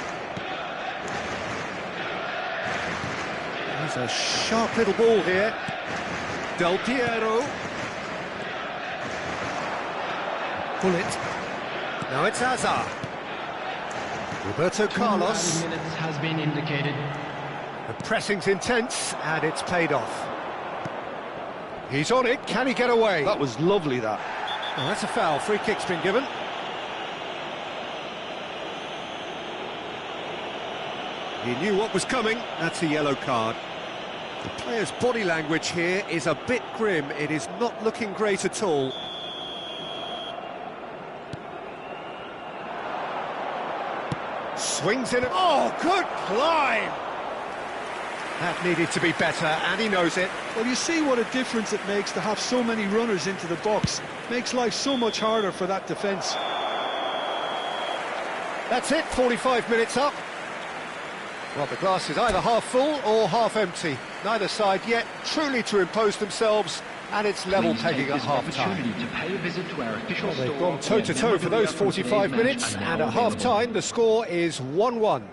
There's a sharp little ball here. Del Piero. Pullet. Now it's Hazard. Roberto Carlos. 2 minutes has been indicated. The pressing's intense, and it's paid off. He's on it, can he get away? That was lovely, that. Oh, that's a foul, free kick's been given. He knew what was coming, that's a yellow card. The player's body language here is a bit grim, it is not looking great at all. Swings in, oh, good climb! That needed to be better, and he knows it. Well, you see what a difference it makes to have so many runners into the box. Makes life so much harder for that defence. That's it, 45 minutes up. Well, the glass is either half full or half empty. Neither side yet truly to impose themselves, and it's level pegging at half-time. Well, they've gone toe-to-toe for those 45 minutes, and at half-time the score is 1-1.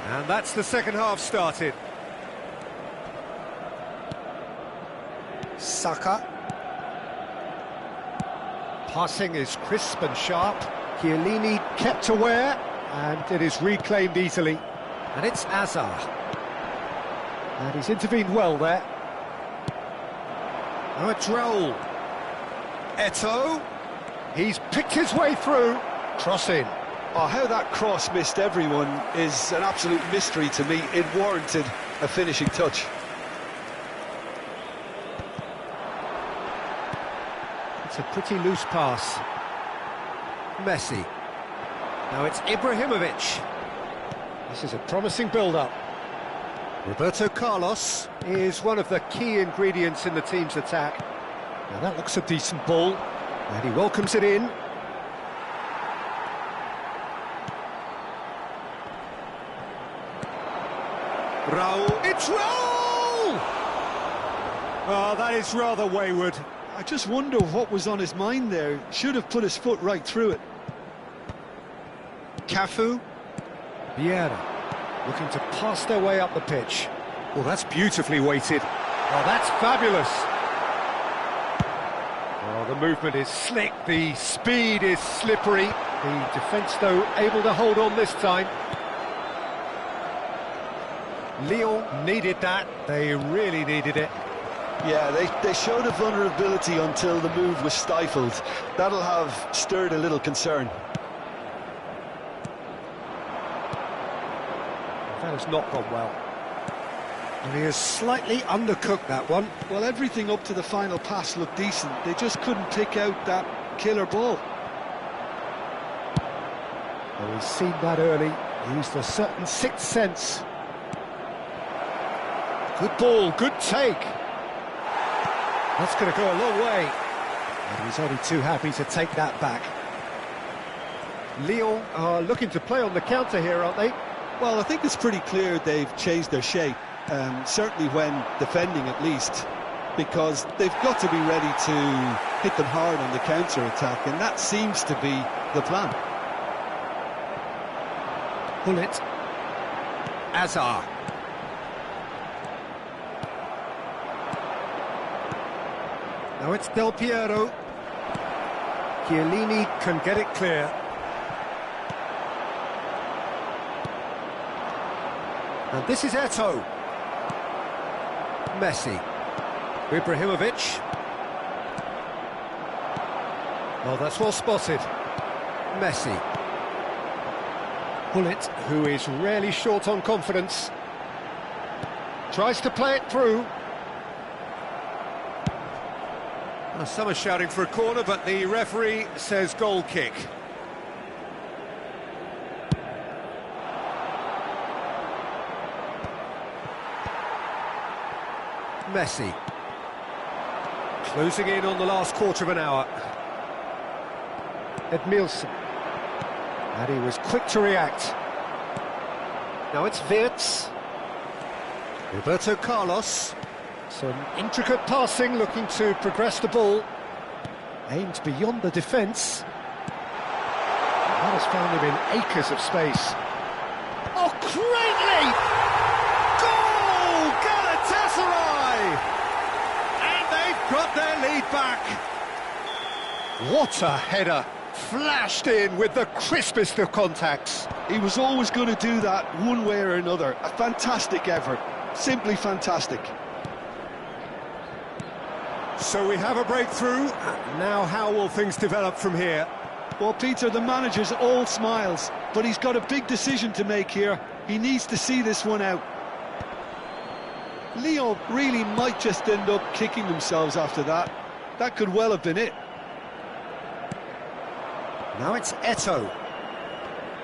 And that's the second half started. Saka. Passing is crisp and sharp. Chiellini kept aware, and it is reclaimed easily. And it's Hazard. And he's intervened well there. Now it's Raul. Eto'o. He's picked his way through. Cross in. Oh, how that cross missed everyone is an absolute mystery to me. It warranted a finishing touch. It's a pretty loose pass. Messi. Now it's Ibrahimovic. This is a promising build-up. Roberto Carlos is one of the key ingredients in the team's attack. Now that looks a decent ball, and he welcomes it in. Raul, it's Raul! Oh, that is rather wayward. I just wonder what was on his mind there. Should have put his foot right through it. Cafu. Vieira, looking to pass their way up the pitch. Well, that's beautifully weighted. Oh, that's fabulous. Oh, the movement is slick, the speed is slippery. The defence, though, able to hold on this time. Lyon needed that, they really needed it. Yeah, they showed a vulnerability until the move was stifled. That'll have stirred a little concern. That has not gone well. And he has slightly undercooked that one. Well, everything up to the final pass looked decent. They just couldn't pick out that killer ball. Well, he's seen that early, used a certain sixth sense. Good ball, good take. That's going to go a long way. And he's only too happy to take that back. Lyon are looking to play on the counter here, aren't they? Well, I think it's pretty clear they've changed their shape, certainly when defending at least, because they've got to be ready to hit them hard on the counter-attack, and that seems to be the plan. Bullet. Azar. Now it's Del Piero. Chiellini can get it clear. And this is Eto'o. Messi. Ibrahimovic. Oh, that's well spotted. Messi. Bullet, who is rarely short on confidence. Tries to play it through. Now, some are shouting for a corner, but the referee says goal kick. Messi. Closing in on the last quarter of an hour. Edmilson. And he was quick to react. Now it's Wirtz. Roberto Carlos. Some intricate passing, looking to progress the ball. Aimed beyond the defence. That has found him in acres of space. Oh, great leap! Goal! Galatasaray! And they've got their lead back. What a header! Flashed in with the crispest of contacts. He was always going to do that one way or another. A fantastic effort. Simply fantastic. So we have a breakthrough. Now how will things develop from here? Well, Peter, the manager's all smiles, but he's got a big decision to make here. He needs to see this one out. Lyon really might just end up kicking themselves after that. That could well have been it. Now it's Eto'o.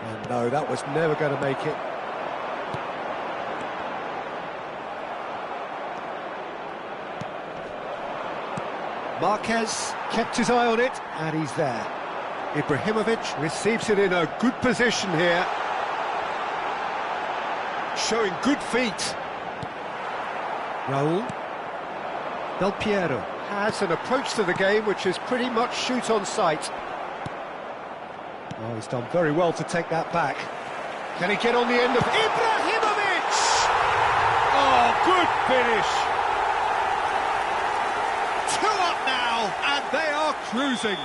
And no, that was never going to make it. Marquez kept his eye on it, and he's there. Ibrahimovic receives it in a good position here. Showing good feet. Raul. Del Piero has an approach to the game which is pretty much shoot on sight. Oh, he's done very well to take that back. Can he get on the end of Ibrahimovic? Oh, good finish. 2 up now, and they are cruising.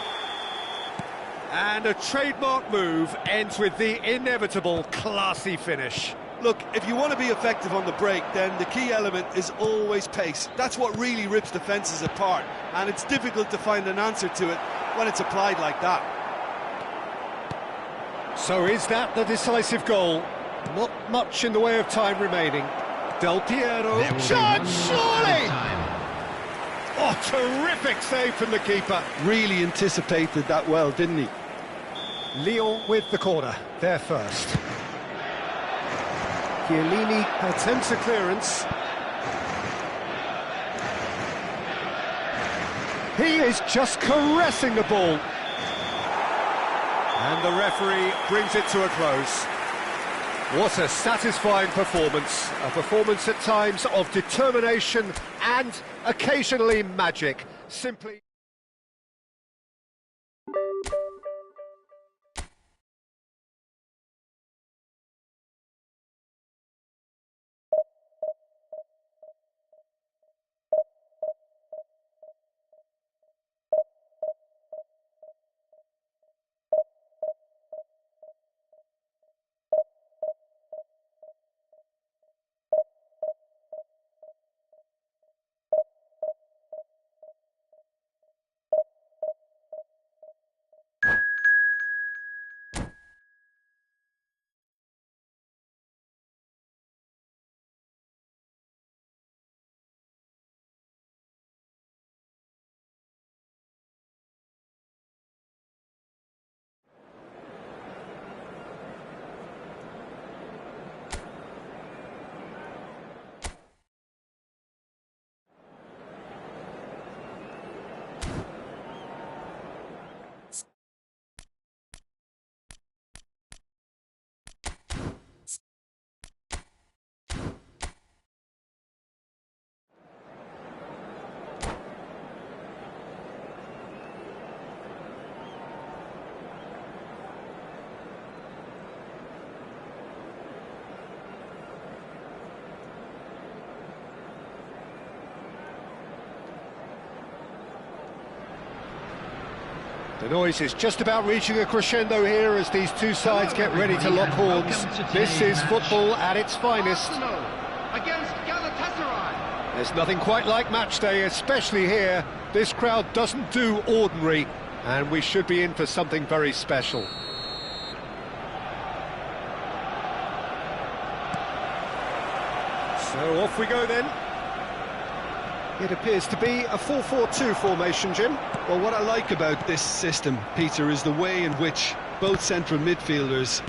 And a trademark move ends with the inevitable classy finish. Look, if you want to be effective on the break, then the key element is always pace. That's what really rips defences apart, and it's difficult to find an answer to it when it's applied like that. So is that the decisive goal? Not much in the way of time remaining. Del Piero, chance, surely! Oh, terrific save from the keeper. Really anticipated that well, didn't he? Lyon with the corner, there first. Chiellini attempts a clearance. He is just caressing the ball. And the referee brings it to a close. What a satisfying performance. A performance at times of determination and occasionally magic. Simply... The noise is just about reaching a crescendo here as these two sides get ready to lock horns. This is football at its finest. Against Galatasaray. There's nothing quite like match day, especially here. This crowd doesn't do ordinary, and we should be in for something very special. So off we go then. It appears to be a 4-4-2 formation, Jim. Well, what I like about this system, Peter, is the way in which both central midfielders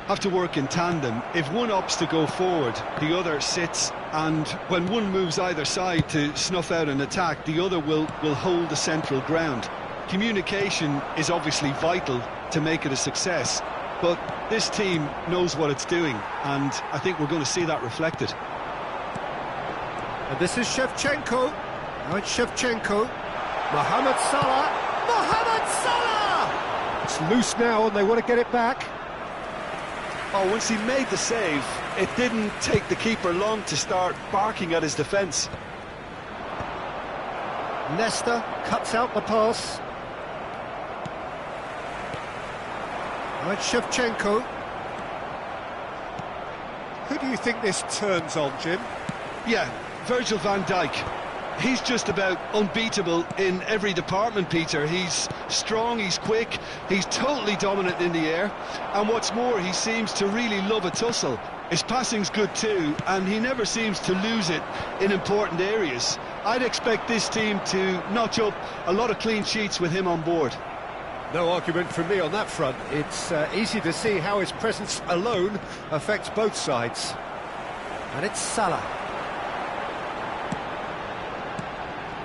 have to work in tandem. If one opts to go forward, the other sits, and when one moves either side to snuff out an attack, the other will hold the central ground. Communication is obviously vital to make it a success, but this team knows what it's doing, and I think we're going to see that reflected. And this is Shevchenko. Now it's Shevchenko. Mohamed Salah. Mohamed Salah! It's loose now and they want to get it back. Oh, once he made the save, it didn't take the keeper long to start barking at his defence. Nesta cuts out the pass. Now it's Shevchenko. Who do you think this turns on, Jim? Yeah, Virgil van Dijk. He's just about unbeatable in every department, Peter. He's strong, he's quick, he's totally dominant in the air, and what's more, he seems to really love a tussle. His passing's good too, and he never seems to lose it in important areas. I'd expect this team to notch up a lot of clean sheets with him on board. No argument from me on that front. It's easy to see how his presence alone affects both sides. And it's Salah.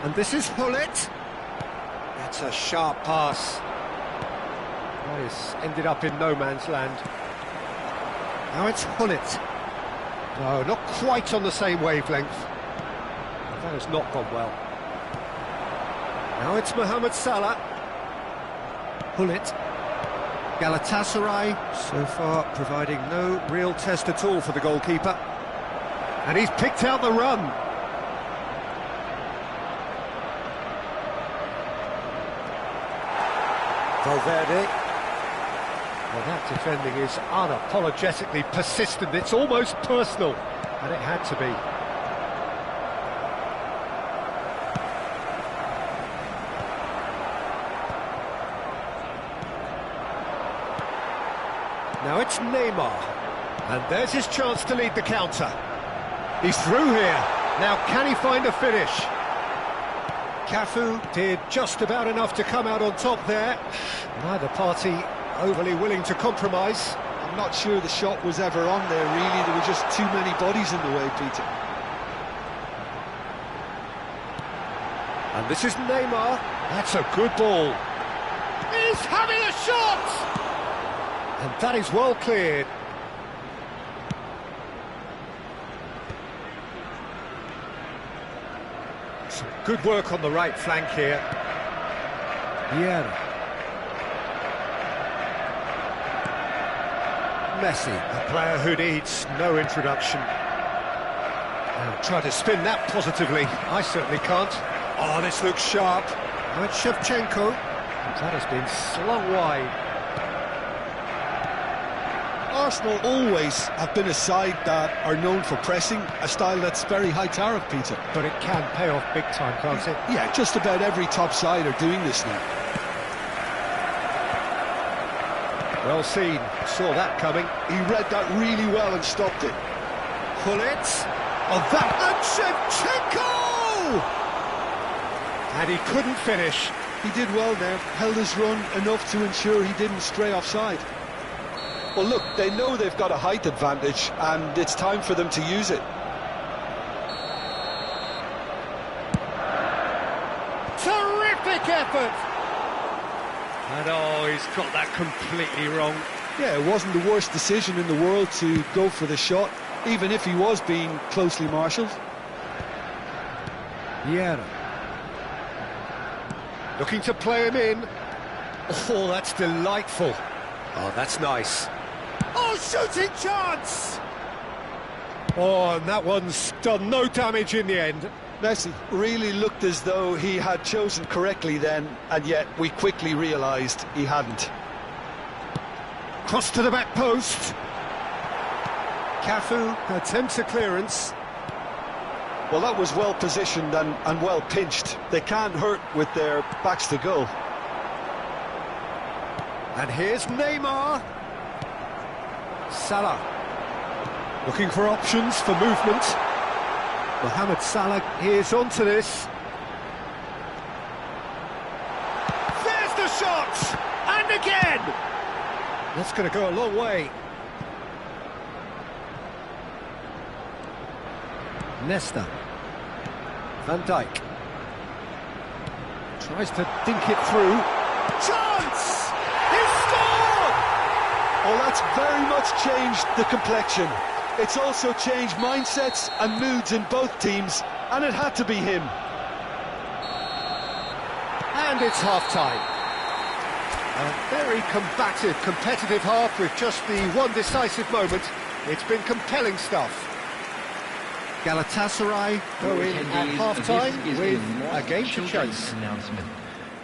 And this is Hullet. That's a sharp pass. That is ended up in no man's land. Now it's Hullet. No, not quite on the same wavelength. That has not gone well. Now it's Mohamed Salah. Hullet. Galatasaray so far providing no real test at all for the goalkeeper. And he's picked out the run. Valverde. Well, that defending is unapologetically persistent. It's almost personal, and it had to be. Now it's Neymar, and there's his chance to lead the counter. He's through here. Now can he find a finish? Cafu did just about enough to come out on top there. Neither party overly willing to compromise. I'm not sure the shot was ever on there, really. There were just too many bodies in the way, Peter. And this is Neymar. That's a good ball. He's having a shot! And that is well cleared. Some good work on the right flank here. Vieira. Messi, a player who needs no introduction. Now try to spin that positively. I certainly can't. Oh, this looks sharp. Now it's Shevchenko. That has been slung wide. Arsenal always have been a side that are known for pressing, a style that's very high tariff, Peter. But it can pay off big time, can't it? Yeah, just about every top side are doing this now. Well seen, saw that coming. He read that really well and stopped it. Hullet. Oh, that... And Shevchenko! And he couldn't finish. He did well there, held his run enough to ensure he didn't stray offside. Well, look, they know they've got a height advantage, and it's time for them to use it. Terrific effort! And oh, he's got that completely wrong. Yeah, it wasn't the worst decision in the world to go for the shot, even if he was being closely marshalled. Vieira. Looking to play him in. Oh, that's delightful. Oh, that's nice. Oh, shooting chance! Oh, and that one's done no damage in the end. Messi really looked as though he had chosen correctly then, and yet we quickly realised he hadn't. Cross to the back post. Cafu attempts a clearance. Well, that was well positioned and well pinched. They can't hurt with their backs to goal. And here's Neymar. Salah. Looking for options for movement. Mohamed Salah is onto this. There's the shot! And again! That's going to go a long way. Nesta. Van Dijk. Tries to dink it through. Chance! He scored! Oh, that's very much changed the complexion. It's also changed mindsets and moods in both teams, and it had to be him. And it's half-time. A very combative, competitive half with just the one decisive moment. It's been compelling stuff. Galatasaray go in at half-time with a game to chase.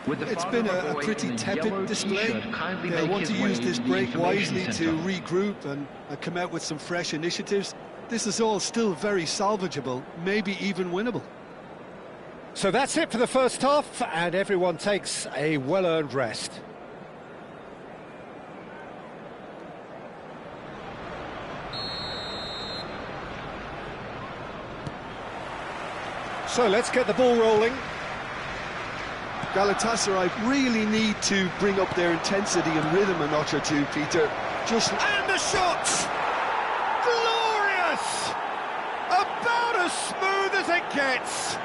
It's been a pretty tepid display. They'll want to use this break wisely to regroup and come out with some fresh initiatives. This is all still very salvageable, maybe even winnable. So that's it for the first half, and everyone takes a well-earned rest. So let's get the ball rolling. Galatasaray really need to bring up their intensity and rhythm a notch or two, Peter. And the shot! Glorious! About as smooth as it gets.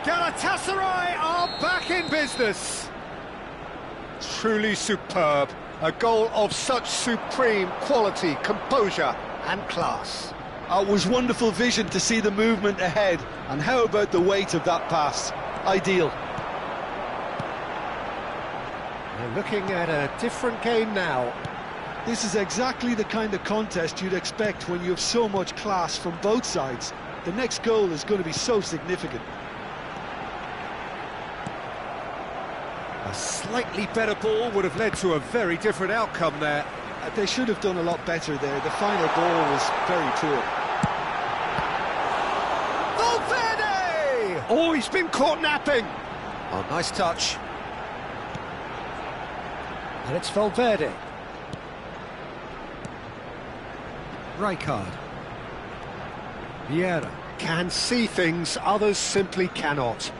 Galatasaray are back in business. Truly superb. A goal of such supreme quality, composure and class. It was wonderful vision to see the movement ahead. And how about the weight of that pass? Ideal. We're looking at a different game now. This is exactly the kind of contest you'd expect when you have so much class from both sides. The next goal is going to be so significant. A slightly better ball would have led to a very different outcome there. They should have done a lot better there. The final ball was very poor. Valverde! Oh, he's been caught napping. Oh, nice touch. And it's Valverde. Rijkaard. Vieira can see things others simply cannot.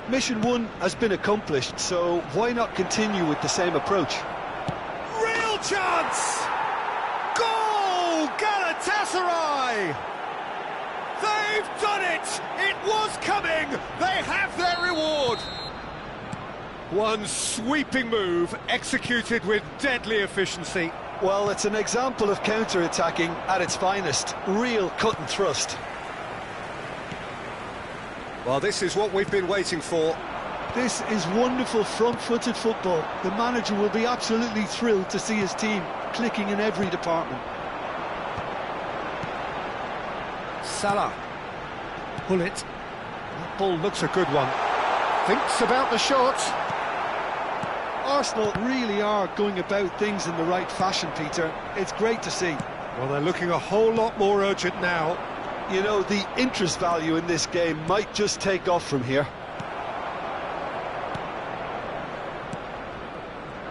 Mission 1 has been accomplished, so why not continue with the same approach? Real chance! Goal! Galatasaray! They've done it! It was coming! They have their reward! One sweeping move, executed with deadly efficiency. Well, it's an example of counter-attacking at its finest. Real cut and thrust. Well, this is what we've been waiting for. This is wonderful front-footed football. The manager will be absolutely thrilled to see his team clicking in every department. Salah. Pull it. That ball looks a good one. Thinks about the shot. Arsenal really are going about things in the right fashion, Peter. It's great to see. Well, they're looking a whole lot more urgent now. You know, the interest value in this game might just take off from here.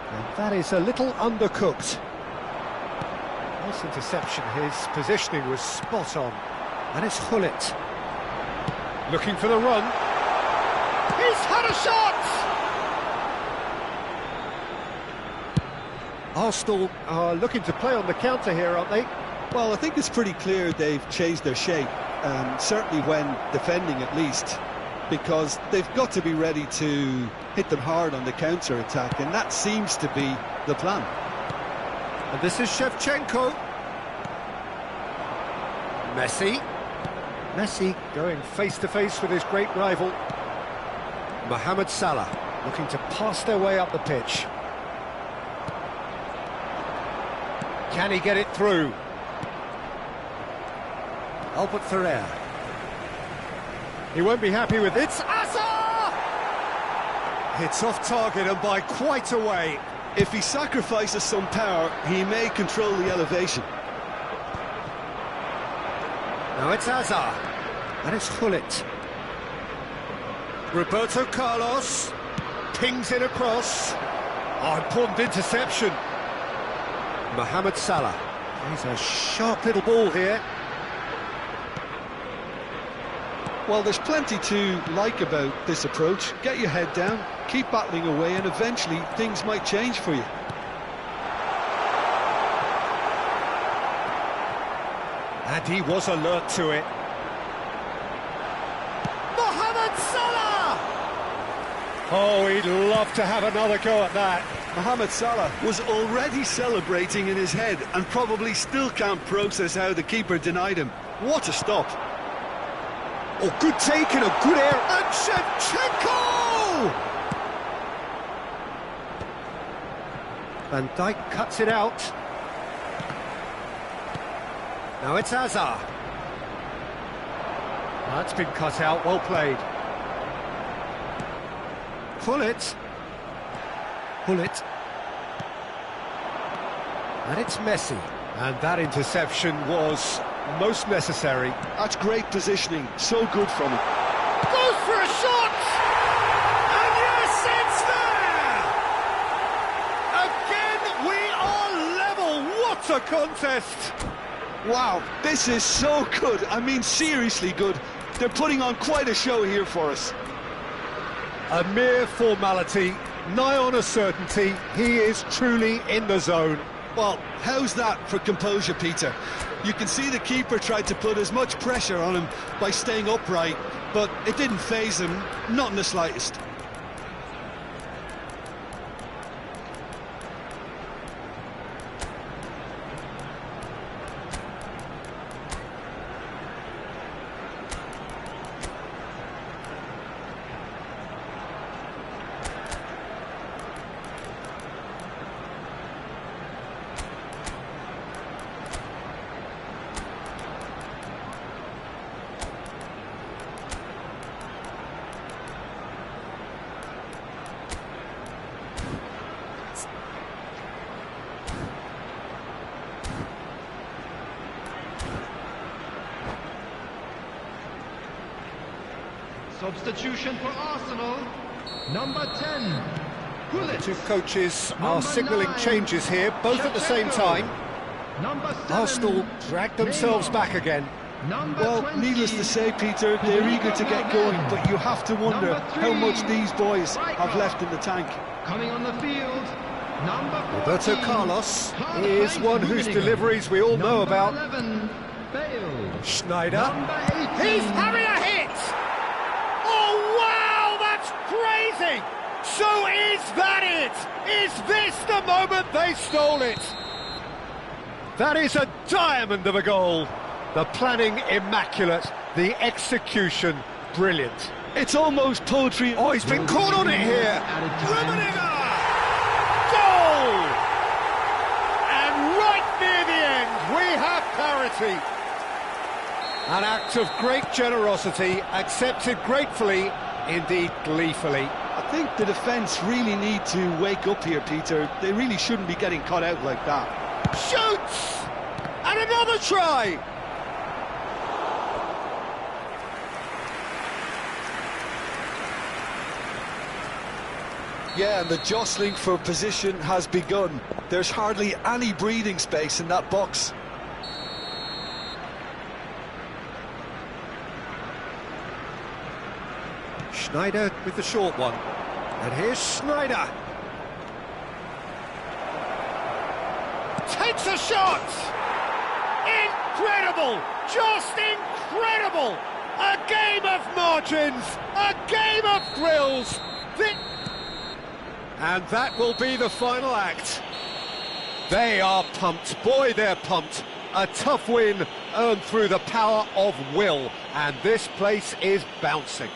And that is a little undercooked. Nice interception. His positioning was spot on. And it's Hullet. Looking for the run. He's had a shot! Arsenal are looking to play on the counter here, aren't they? Well, I think it's pretty clear they've changed their shape, certainly when defending at least, because they've got to be ready to hit them hard on the counter-attack, and that seems to be the plan. And this is Shevchenko. Messi. Messi going face-to-face with his great rival. Mohamed Salah looking to pass their way up the pitch. Can he get it through? Albert Ferrer. He won't be happy with it. It's Hazard! It's off target and by quite a way. If he sacrifices some power, he may control the elevation. Now it's Hazard. And it's Gullit. Roberto Carlos. Pings it across. Oh, important interception. Mohamed Salah. He's a sharp little ball here. Well, there's plenty to like about this approach. Get your head down, keep battling away, and eventually things might change for you. And he was alert to it. Mohamed Salah! Oh, he'd love to have another go at that. Mohamed Salah was already celebrating in his head and probably still can't process how the keeper denied him. What a stop. Oh, good take and a good air. And Shevchenko! Van Dijk cuts it out. Now it's Hazard. That's been cut out, well played. Gullit. Gullit. And it's Messi. And that interception was most necessary. That's great positioning, so good from him. Goes for a shot! And yes, it's there! Again, we are level. What a contest! Wow, this is so good. I mean, seriously good. They're putting on quite a show here for us. A mere formality, nigh on a certainty. He is truly in the zone. Well, how's that for composure, Peter? You can see the keeper tried to put as much pressure on him by staying upright, but it didn't faze him, not in the slightest. Substitution for Arsenal, number 10, Gullit. The two coaches are Number signalling 9, changes here, both at the same Shevchenko. time. Number 7, Arsenal dragged themselves Neymar. back again. Number Well, 20, needless to say, Peter, they're eager to get going, but you have to wonder Number 3, how much these boys have Striker. left in the tank. coming on the field, number 14, Roberto Carlos Karl is Heinz one whose Rummenigge. deliveries we all know Number about. 11, Bale. Schneider. Number 18, He's having a hit! Oh, wow, that's crazy! So is that it? Is this the moment they stole it? That is a diamond of a goal. The planning immaculate, the execution brilliant. It's almost poetry. Oh, he's been caught on it here. Added time. Rummenigge! Goal! And right near the end, we have parity. An act of great generosity, accepted gratefully, indeed gleefully. I think the defence really need to wake up here, Peter. They really shouldn't be getting caught out like that. Shoots! And another try! Yeah, and the jostling for position has begun. There's hardly any breathing space in that box. Schneider with the short one. And here's Schneider. Takes a shot! Incredible! Just incredible! A game of margins! A game of thrills! And that will be the final act. They are pumped. Boy, they're pumped. A tough win earned through the power of will. And this place is bouncing.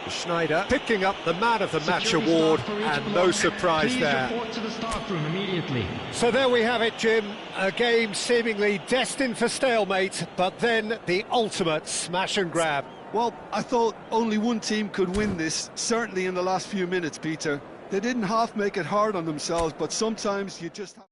Schneider picking up the Man of the Match Security award, staff for each and block. no surprise Please there. report to the staff room immediately. So there we have it, Jim. A game seemingly destined for stalemate, but then the ultimate smash and grab. Well, I thought only one team could win this, certainly in the last few minutes, Peter. They didn't half make it hard on themselves, but sometimes you just have...